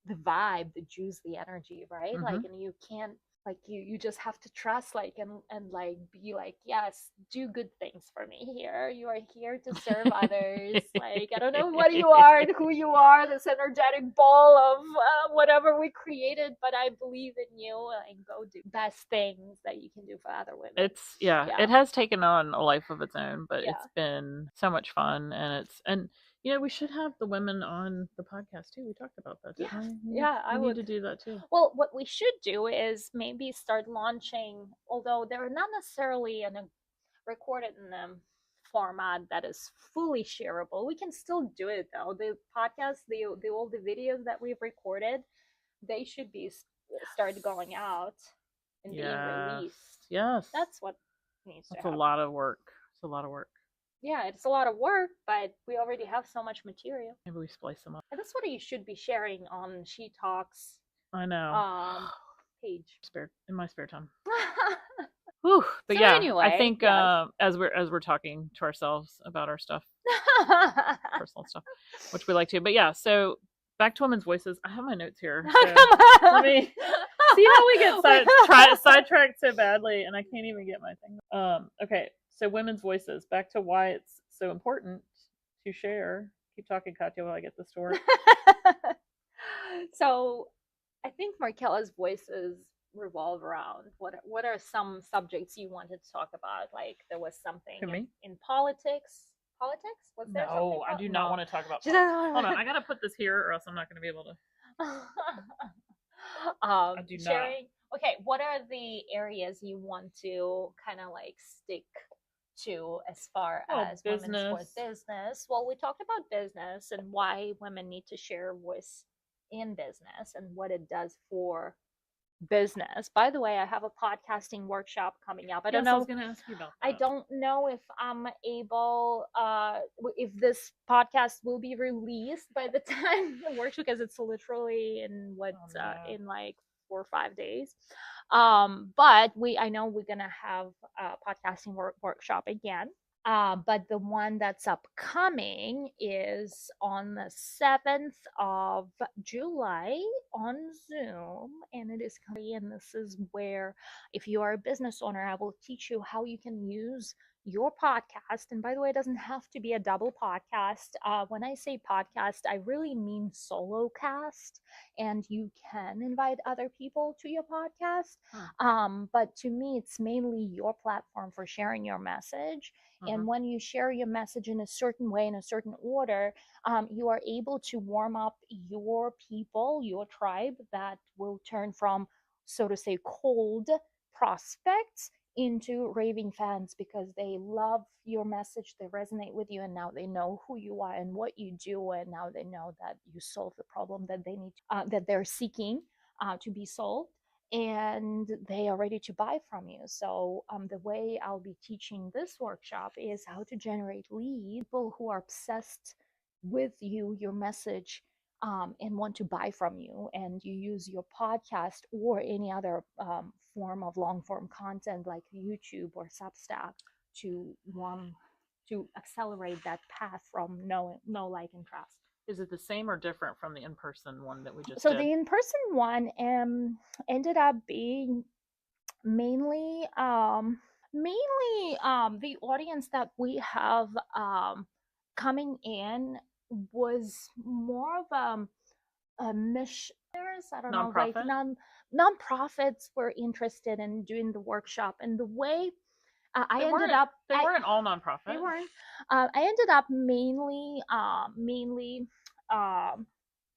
the vibe, the juice, the energy, right? Like, and you can't, like, you just have to trust, like, and like be like, yes, do good things for me here. You are here to serve others. Like, I don't know what you are and who you are, this energetic ball of whatever we created, but I believe in you. Like, go do best things that you can do for other women. It has taken on a life of its own, but it's been so much fun, and we should have the women on the podcast too. We talked about that, didn't we? I would need to do that too. Well, what we should do is maybe start launching, although they're not necessarily recorded in a format that is fully shareable. We can still do it though. The podcast, all the videos that we've recorded, they should be started going out and being released. Yes, that's what needs to happen. That's a lot of work. It's a lot of work. Yeah, it's a lot of work, but we already have so much material. Maybe we splice them up. And that's what you should be sharing on She Talks. I know. Page. In my spare time. Whew. But so yeah, anyway, I think yes. as we're talking to ourselves about our stuff, personal stuff, which we like to. But yeah, so back to women's voices. I have my notes here. So let me see how we get sidetracked so badly, and I can't even get my thing. Okay. So women's voices, back to why it's so important to share. Keep talking, Katya, while I get this to work. So I think Markella's voices revolve around what are some subjects you wanted to talk about? Like there was something in politics. Politics? Was there something? No, I do not want to talk about politics. Hold on, I gotta put this here or else I'm not gonna be able to. I do sharing, not. Okay, what are the areas you want to kind of like stick to as far as women's business? Well, we talked about business and why women need to share voice in business and what it does for business. By the way, I have a podcasting workshop coming up. I don't know. I was going to ask you about that. I don't know if I'm able, if this podcast will be released by the time the workshop, because it's literally in in like 4 or 5 days. But I know we're gonna have a podcasting workshop again. But the one that's upcoming is on the 7th of July on Zoom, and it is coming. And this is where, if you are a business owner, I will teach you how you can use your podcast. And by the way, it doesn't have to be a double podcast. When I say podcast, I really mean solo cast, and you can invite other people to your podcast. But to me, it's mainly your platform for sharing your message. And when you share your message in a certain way, in a certain order, you are able to warm up your people, your tribe, that will turn from, so to say, cold prospects into raving fans, because they love your message, they resonate with you, and now they know who you are and what you do, and now they know that you solve the problem that they need that they're seeking to be solved, and they are ready to buy from you. So the way I'll be teaching this workshop is how to generate leads, people who are obsessed with you, your message, and want to buy from you, and you use your podcast or any other form of long form content like YouTube or Substack to accelerate that path from know, like, and trust. Is it the same or different from the in-person one that we just did? So the in-person one ended up being mainly the audience that we have coming in was more of missionaries. I don't know, like nonprofits were interested in doing the workshop, and the way they weren't all nonprofits. They weren't. I ended up mainly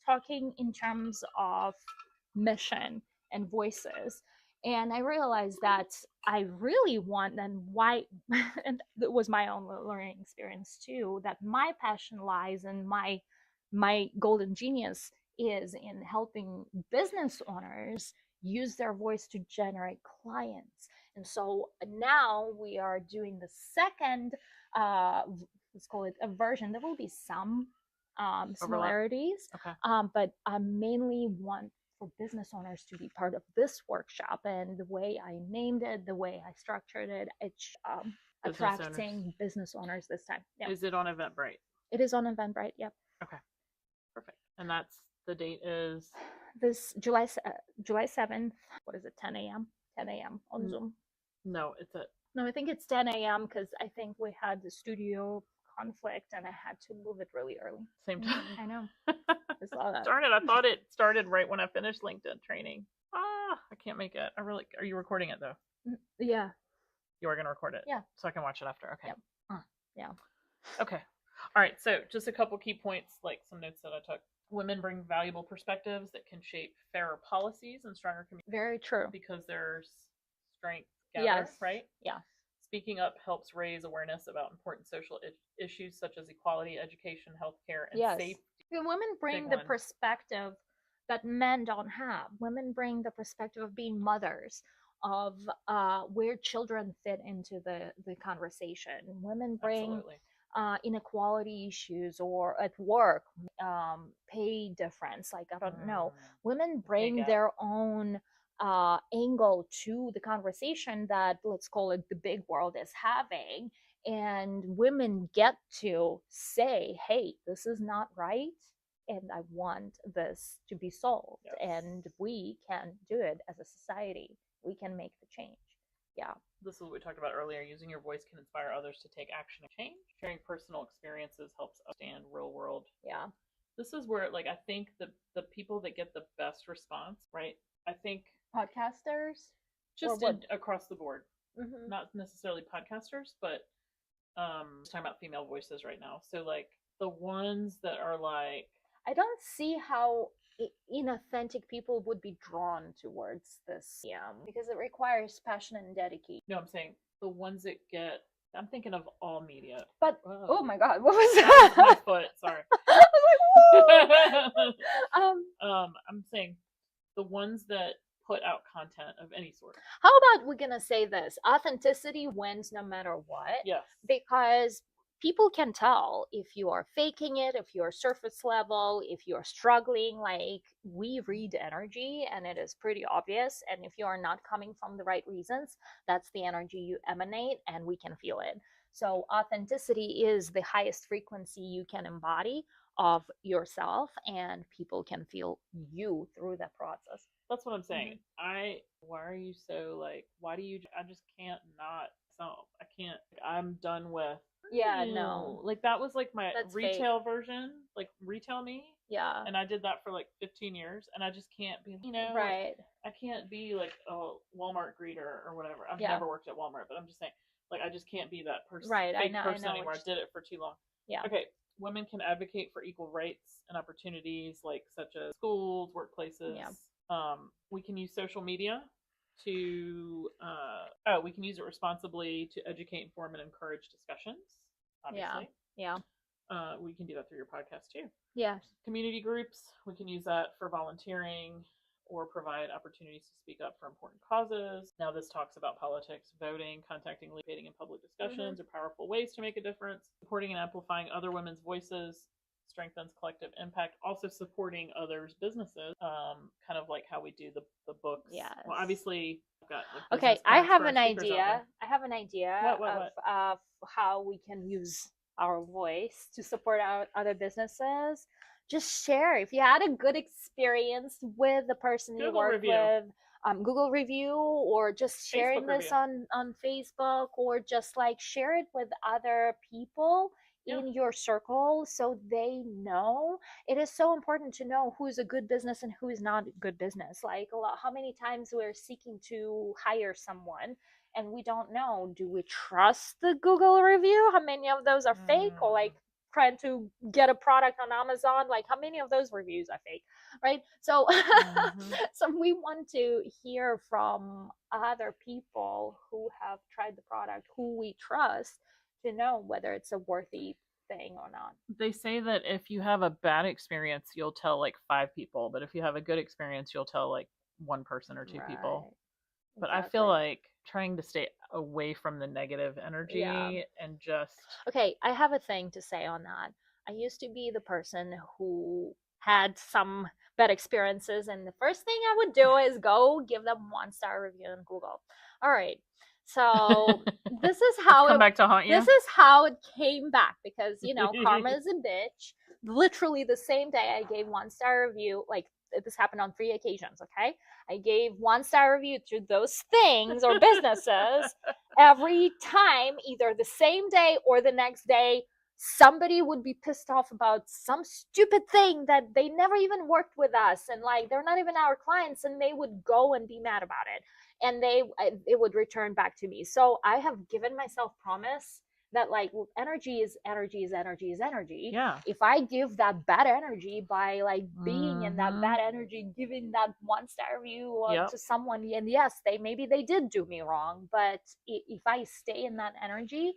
talking in terms of mission and voices. And I realized that I really want, and why, and it was my own learning experience too, that my passion lies in my golden genius is in helping business owners use their voice to generate clients. And so now we are doing the second, let's call it a version. There will be some similarities, but I mainly want for business owners to be part of this workshop. And the way I named it, the way I structured it, it's attracting business owners this time. Yep. Is it on Eventbrite? It is on Eventbrite, yep. Okay, perfect. And that's, the date is? This July 7th. What is it, 10 a.m.? 10 a.m. on Zoom. No, I think it's 10 a.m. because I think we had the studio conflict and I had to move it really early. Same time. I know. I saw that. Darn it, I thought it started right when I finished LinkedIn training. I can't make it. Are you recording it though? Yeah. You are going to record it? Yeah. So I can watch it after. Okay. Yep. Yeah. Okay. All right, so just a couple key points, like some notes that I took. Women bring valuable perspectives that can shape fairer policies and stronger communities. Very true. Because there's strength gather, Yes. right? Yeah. Speaking up helps raise awareness about important social issues such as equality, education, healthcare, and safety. Women bring the perspective that men don't have. Women bring the perspective of being mothers, of where children fit into the conversation. Women bring inequality issues, or at work, pay difference. Like, I don't know. Women bring their own angle to the conversation that, let's call it, the big world is having. And women get to say, hey, this is not right, and I want this to be solved. Yes. And we can do it as a society. We can make the change. Yeah. This is what we talked about earlier. Using your voice can inspire others to take action and change. Sharing personal experiences helps understand real world. Yeah. This is where, like, I think the people that get the best response, right? I think podcasters, just across the board. Mm-hmm. Not necessarily podcasters, but just talking about female voices right now. So, like, the ones that are like, I don't see how inauthentic people would be drawn towards this, because it requires passion and dedication. No, I'm saying the ones that get, I'm thinking of all media. But oh my god, what was that? My foot, sorry. I was like, I'm saying the ones that put out content of any sort. How about we're gonna say this? Authenticity wins no matter what. Yes. Because people can tell if you are faking it, if you're surface level, if you're struggling. Like, we read energy and it is pretty obvious. And if you are not coming from the right reasons, that's the energy you emanate, and we can feel it. So authenticity is the highest frequency you can embody of yourself, and people can feel you through that process. That's what I'm saying. Mm-hmm. Why are you so like, why do you, I just can't not, so I can't, I'm done with. Yeah, no. Like, that was like my retail version, like retail me. Yeah. And I did that for like 15 years, and I just can't be, right. I can't be like a Walmart greeter or whatever. I've never worked at Walmart, but I'm just saying, like, I just can't be that person. Right. I know anymore. I did it for too long. Yeah. Okay. Women can advocate for equal rights and opportunities, like such as schools, workplaces. Yeah. We can use social media to we can use it responsibly to educate, inform, and encourage discussions, obviously. Yeah. We can do that through your podcast too. Yes. Community groups, we can use that for volunteering or provide opportunities to speak up for important causes. Now this talks about politics, voting, contacting, participating in public discussions are powerful ways to make a difference. Supporting and amplifying other women's voices strengthens collective impact. Also supporting others' businesses, kind of like how we do the books. Yes. Well, obviously, I've got okay. I have an idea. What? Of how we can use our voice to support our other businesses. Just share if you had a good experience with the person you work with. Google review, or just sharing this on Facebook, or just like share it with other people in your circle so they know. It is so important to know who is a good business and who is not a good business. Like, how many times we're seeking to hire someone and we don't know, do we trust the Google review? How many of those are fake? Or like trying to get a product on Amazon, like how many of those reviews are fake, right? So so we want to hear from other people who have tried the product, who we trust, to know whether it's a worthy thing or not. They say that if you have a bad experience, you'll tell like 5 people, but if you have a good experience, you'll tell like 1 person or 2 people. But I feel like trying to stay away from the negative energy and just... Okay, I have a thing to say on that. I used to be the person who had some bad experiences, and the first thing I would do is go give them 1-star review on Google. All right. So this is how come back to haunt you. This is how it came back, because karma is a bitch. Literally the same day I gave 1-star review, like this happened on 3 occasions. Okay, I gave 1-star review to those things or businesses. Every time, either the same day or the next day, somebody would be pissed off about some stupid thing that they never even worked with us, and like they're not even our clients, and they would go and be mad about it, and it would return back to me. So I have given myself promise that like energy is energy is energy is energy. Yeah. If I give that bad energy by like being in that bad energy, giving that 1-star review to someone, and yes, maybe they did do me wrong, but if I stay in that energy,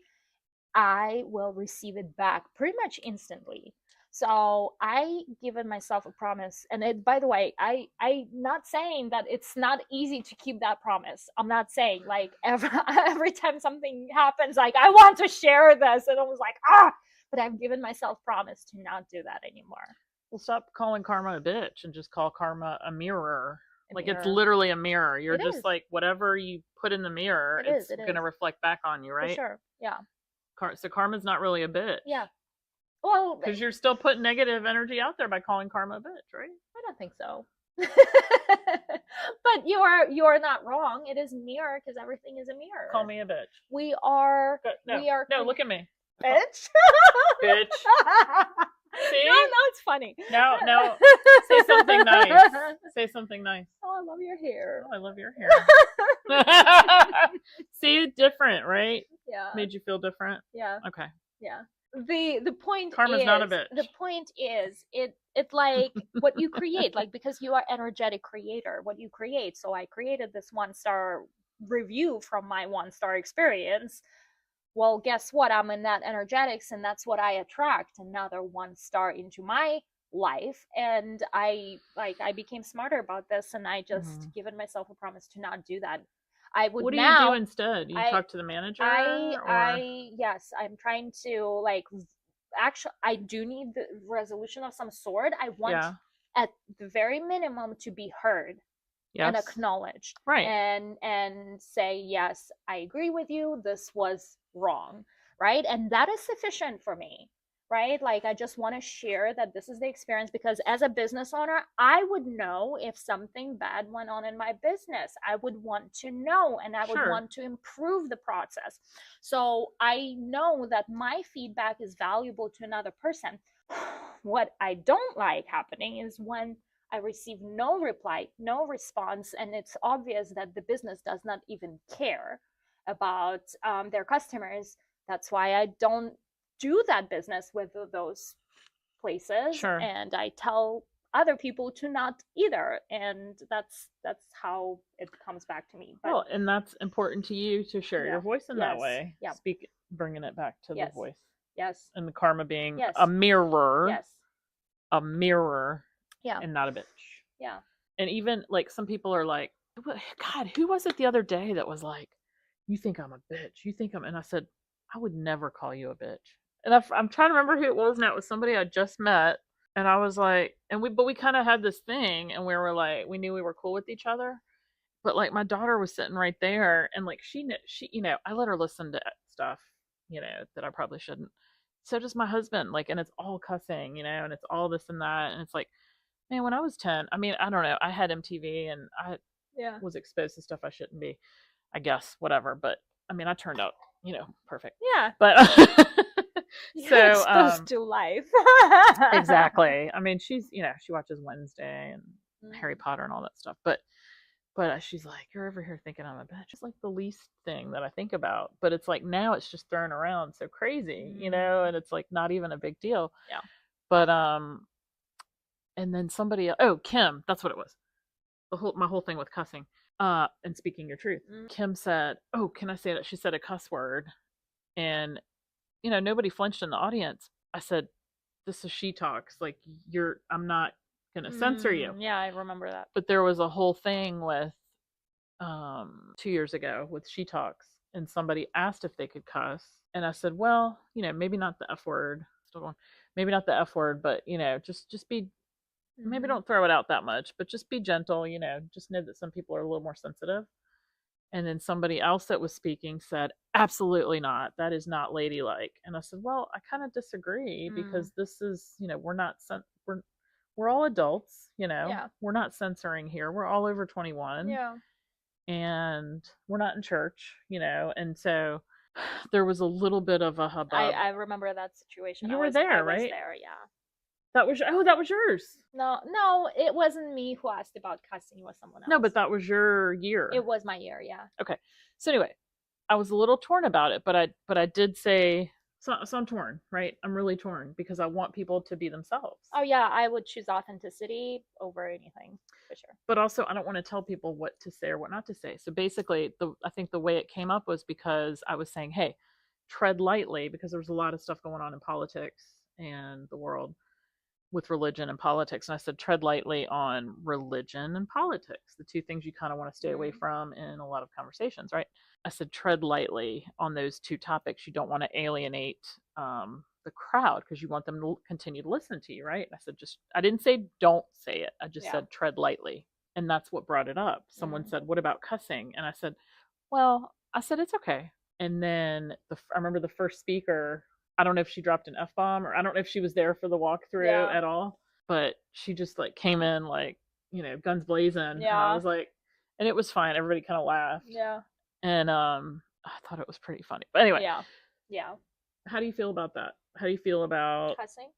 I will receive it back pretty much instantly. So I given myself a promise, and it, by the way, I'm not saying that it's not easy to keep that promise. I'm not saying like every time something happens, like I want to share this, and I was like but I've given myself promise to not do that anymore. Well, stop calling karma a bitch and just call karma a mirror. Like it's literally a mirror. You're just like whatever you put in the mirror, it's going to reflect back on you, right? For sure. Yeah. So karma's not really a bitch. Yeah. Well, because you're still putting negative energy out there by calling karma a bitch, right? I don't think so. But you're not wrong. It is a mirror because everything is a mirror. Call me a bitch. We are. No, look at me. Bitch. Bitch. See? No, it's funny. No. Say something nice. Say something nice. Oh, I love your hair. Oh, I love your hair. See, different, right? Yeah. Made you feel different? Yeah. Okay. Yeah. The point karma's is, not a bitch. The point is it's like what you create, like because you are energetic creator, what you create. So I created this 1-star review from my 1-star experience. Well, guess what? I'm in that energetics, and that's what I attract, another 1-star into my life. And I became smarter about this, and I just given myself a promise to not do that. I would. What do now, you do instead? You talk to the manager? Yes, I'm trying to like. Actually, I do need the resolution of some sort. I want at the very minimum to be heard. Yes. And acknowledged, right? And say, yes, I agree with you. This was wrong, right? And that is sufficient for me, right? Like I just want to share that this is the experience, because as a business owner, I would know if something bad went on in my business. I would want to know, and I would want to improve the process. So I know that my feedback is valuable to another person. What I don't like happening is when I receive no reply, no response, and it's obvious that the business does not even care about their customers. That's why I don't do that business with those places. Sure. And I tell other people to not either, and that's how it comes back to me. But, well, and that's important to you to share your voice in that way. Yeah. Speak, bringing it back to the voice. Yes. And the karma being a mirror. Yes. A mirror. Yeah. And not a bitch. Yeah. And even like some people are like, God, who was it the other day that was like, you think I'm a bitch? You think I'm, and I said, I would never call you a bitch. And I'm trying to remember who it was now. It was somebody I just met. And I was like, but we kind of had this thing, and we were like, we knew we were cool with each other. But like my daughter was sitting right there, and like she, I let her listen to stuff, that I probably shouldn't. So does my husband, like, and it's all cussing, and it's all this and that. And it's like, man, when I was 10, I mean, I don't know. I had MTV, and I was exposed to stuff I shouldn't be, I guess, whatever. But I mean, I turned out, perfect. Yeah. But so exposed to life. Exactly. I mean, she's, she watches Wednesday and Harry Potter and all that stuff. But she's like, you're over here thinking I'm a bitch. It's like the least thing that I think about. But it's like now it's just thrown around so crazy, and it's like not even a big deal. Yeah. But and then somebody else, Kim, that's what it was. My whole thing with cussing. And speaking your truth. Kim said, oh, can I say that? She said a cuss word. And, nobody flinched in the audience. I said, this is She Talks. Like, I'm not going to censor you. Yeah, I remember that. But there was a whole thing with, 2 years ago with She Talks. And somebody asked if they could cuss. And I said, well, maybe not the F word. Still going, maybe not the F word, but, just be, maybe don't throw it out that much, but just be gentle, just know that some people are a little more sensitive. And then somebody else that was speaking said, absolutely not. That is not ladylike. And I said, well, I kind of disagree because this is, we're all adults, we're not censoring here. We're all over 21. Yeah. And we're not in church, and so there was a little bit of a hubbub. I remember that situation. You were there, right? I was there, yeah. That was yours. No, it wasn't me who asked about cussing. It was someone else. No, but that was your year. It was my year, yeah. Okay. So anyway, I was a little torn about it, but I did say, so I'm torn, right? I'm really torn because I want people to be themselves. Oh yeah, I would choose authenticity over anything for sure. But also, I don't want to tell people what to say or what not to say. So basically, I think the way it came up was because I was saying, hey, tread lightly, because there was a lot of stuff going on in politics and the world with religion and politics. And I said, tread lightly on religion and politics, the two things you kind of want to stay away from in a lot of conversations, right? I said, tread lightly on those two topics. You don't want to alienate the crowd because you want them to continue to listen to you, right? And I said, I didn't say don't say it. I just said, tread lightly. And that's what brought it up. Someone said, what about cussing? And I said, it's okay. And then I remember the first speaker, I don't know if she dropped an F-bomb or I don't know if she was there for the walkthrough at all, but she just like came in like, guns blazing. Yeah. And I was like, and it was fine. Everybody kind of laughed. Yeah. And I thought it was pretty funny. But anyway. Yeah. Yeah. How do you feel about that? How do you feel about cussing?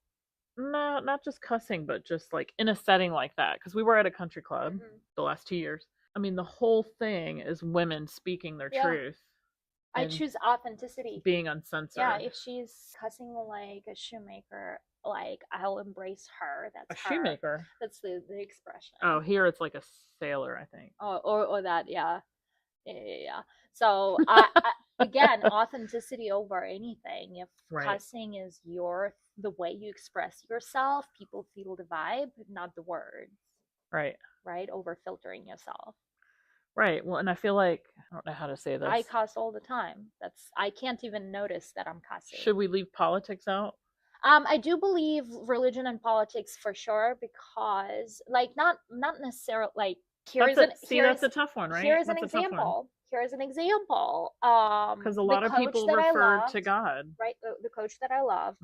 No, not just cussing, but just like in a setting like that. Because we were at a country club the last 2 years. I mean, the whole thing is women speaking their truth. I choose authenticity. Being uncensored. Yeah, if she's cussing like a shoemaker, like I'll embrace her. That's a shoemaker. That's the expression. Oh, here it's like a sailor, I think. Oh, or that, yeah. So again, authenticity over anything. If cussing is the way you express yourself, people feel the vibe, not the words. Right. Right. Over filtering yourself. Right. Well, and I feel like I don't know how to say this. I cuss all the time. I can't even notice that I'm cussing. Should we leave politics out? I do believe religion and politics for sure, because like not necessarily like that's a tough one, right? Here's an example. Because a lot of people refer to God. Right. The coach that I loved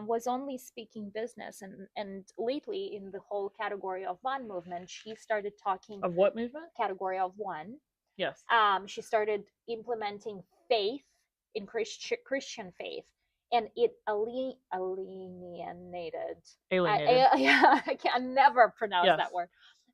was only speaking business, and lately in the whole category of one movement, she started talking of what movement? Category of one. Yes. She started implementing faith in Christian faith, and it alienated. I can never pronounce that word.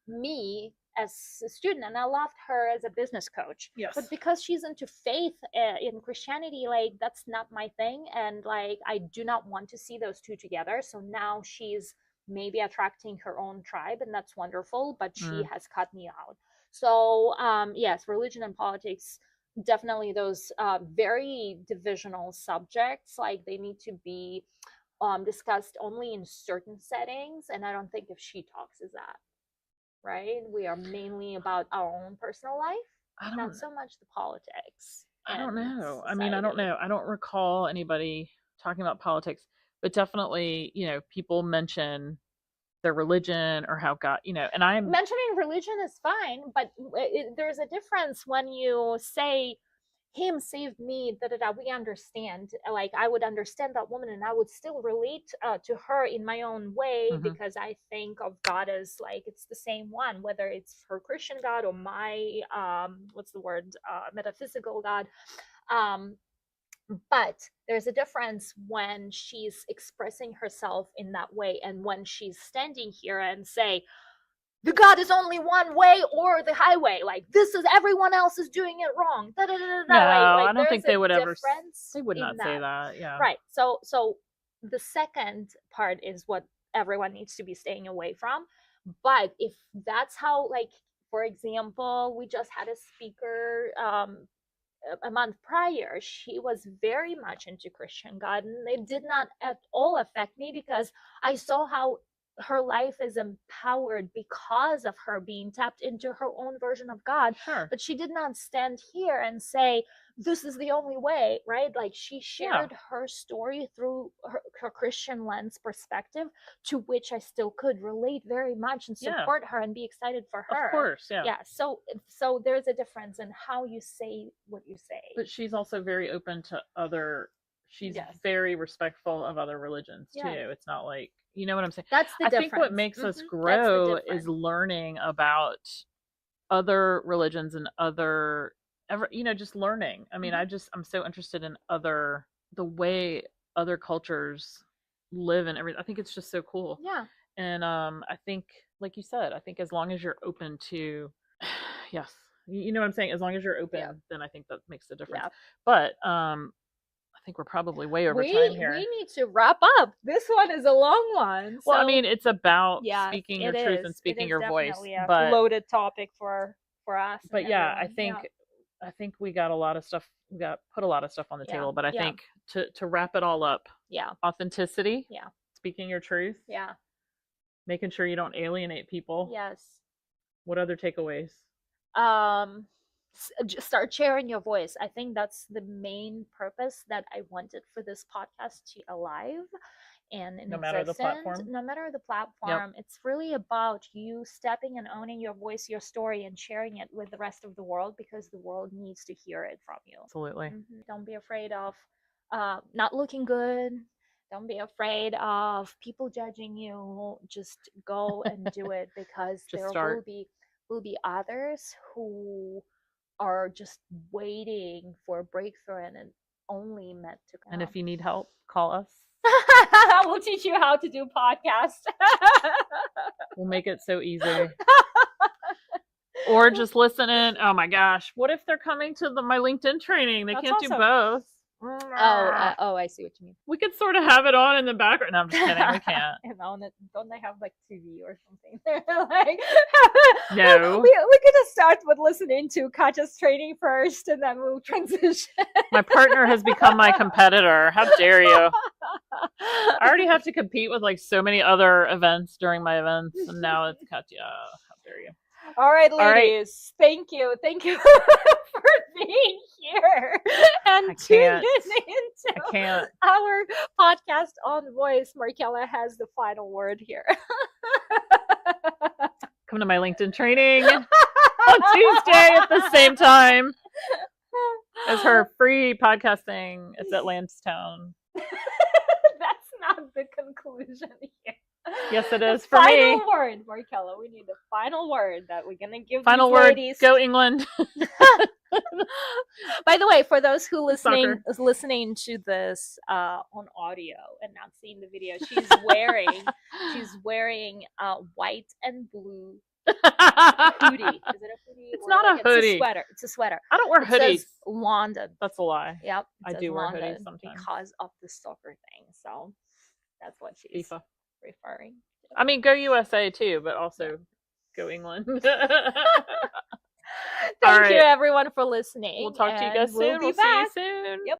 Me as a student, and I loved her as a business coach. Yes. But because she's into faith in Christianity, like that's not my thing, and like I do not want to see those two together. So now she's maybe attracting her own tribe, and that's wonderful. But she has cut me out. So yes, religion and politics, definitely those very divisional subjects. Like they need to be discussed only in certain settings, and I don't think if She Talks is that. Right? We are mainly about our own personal life, not so much the politics. I don't know. I mean, I don't know. I don't recall anybody talking about politics, but definitely, people mention their religion or how God, and I'm mentioning religion is fine, but there's a difference when you say, Him saved me, we understand. Like I would understand that woman, and I would still relate to her in my own way, because I think of God as like it's the same one, whether it's her Christian God or my metaphysical God. But there's a difference when she's expressing herself in that way, and when she's standing here and say, the God is only one way or the highway. Like this is everyone else is doing it wrong. No, I don't think they would ever. They would not say that. Yeah. Right. So the second part is what everyone needs to be staying away from. But if that's how, like, for example, we just had a speaker a month prior. She was very much into Christian God, and it did not at all affect me because I saw how her life is empowered because of her being tapped into her own version of God. Sure. But she did not stand here and say, this is the only way, right? Like she shared her story through her Christian lens perspective, to which I still could relate very much and support her and be excited for her. Of course, yeah. Yeah, so there's a difference in how you say what you say. But she's also very open to she's very respectful of other religions too. It's not like, you know what I'm saying? That's the difference. I think what makes us grow is learning about other religions and just learning. I mean, I'm so interested in the way other cultures live and everything. I think it's just so cool. Yeah. And I think, like you said, I think as long as you're open to, yes, You know what I'm saying? As long as you're open, Yeah. then I think that makes a difference. Yeah. But I think we're probably way over time here. We need to wrap up. This one is a long one. Well, I mean, it's about yeah, speaking your truth and speaking your voice. A but loaded topic for us. But yeah, I think we got a lot of stuff. We got put a lot of stuff on the table. But I think to wrap it all up, authenticity. Yeah. Speaking your truth. Yeah. Making sure you don't alienate people. Yes. What other takeaways? Just start sharing your voice. I think that's the main purpose that I wanted for this podcast to alive and in no matter the platform. No matter the platform, it's really about you stepping and owning your voice, your story, and sharing it with the rest of the world, because the world needs to hear it from you. Absolutely. Don't be afraid of not looking good. Don't be afraid of people judging you. Just go and do it, because there will be others who are just waiting for a breakthrough, and it only meant to come. And if you need help, call us. We'll teach you how to do podcasts. We'll make it so easy. Or just listen in. Oh my gosh, what if they're coming to my LinkedIn training? They can't do both. Oh, I see what you mean. We could sort of have it on in the background. No, I'm just kidding. We can't. Don't they have like TV or something? Like, no. We could just start with listening to Katja's training first, and then we'll transition. My partner has become my competitor. How dare you? I already have to compete with like so many other events during my events, and now it's Katja. How dare you? All right, ladies. Thank you for being here and tuning into our podcast on voice. Markella has the final word here. Come to my LinkedIn training on Tuesday at the same time as her free podcasting. It's at Lansdowne. That's not the conclusion here. Yes, it is for me. Final word, Markella. We need the final word that we're gonna give. Final word. Ladies. Go England. By the way, for those who listening to this on audio and not seeing the video, she's wearing white and blue hoodie. Is it a hoodie? It's not a hoodie. It's a sweater. It's a sweater. I don't wear hoodies. Says London. That's a lie. Yep. I do wear hoodies sometimes because of the soccer thing. So that's what she's FIFA. Referring to. I mean, go USA too, but also go England. Thank you everyone for listening. We'll talk to you guys soon. We'll see you soon. Yep.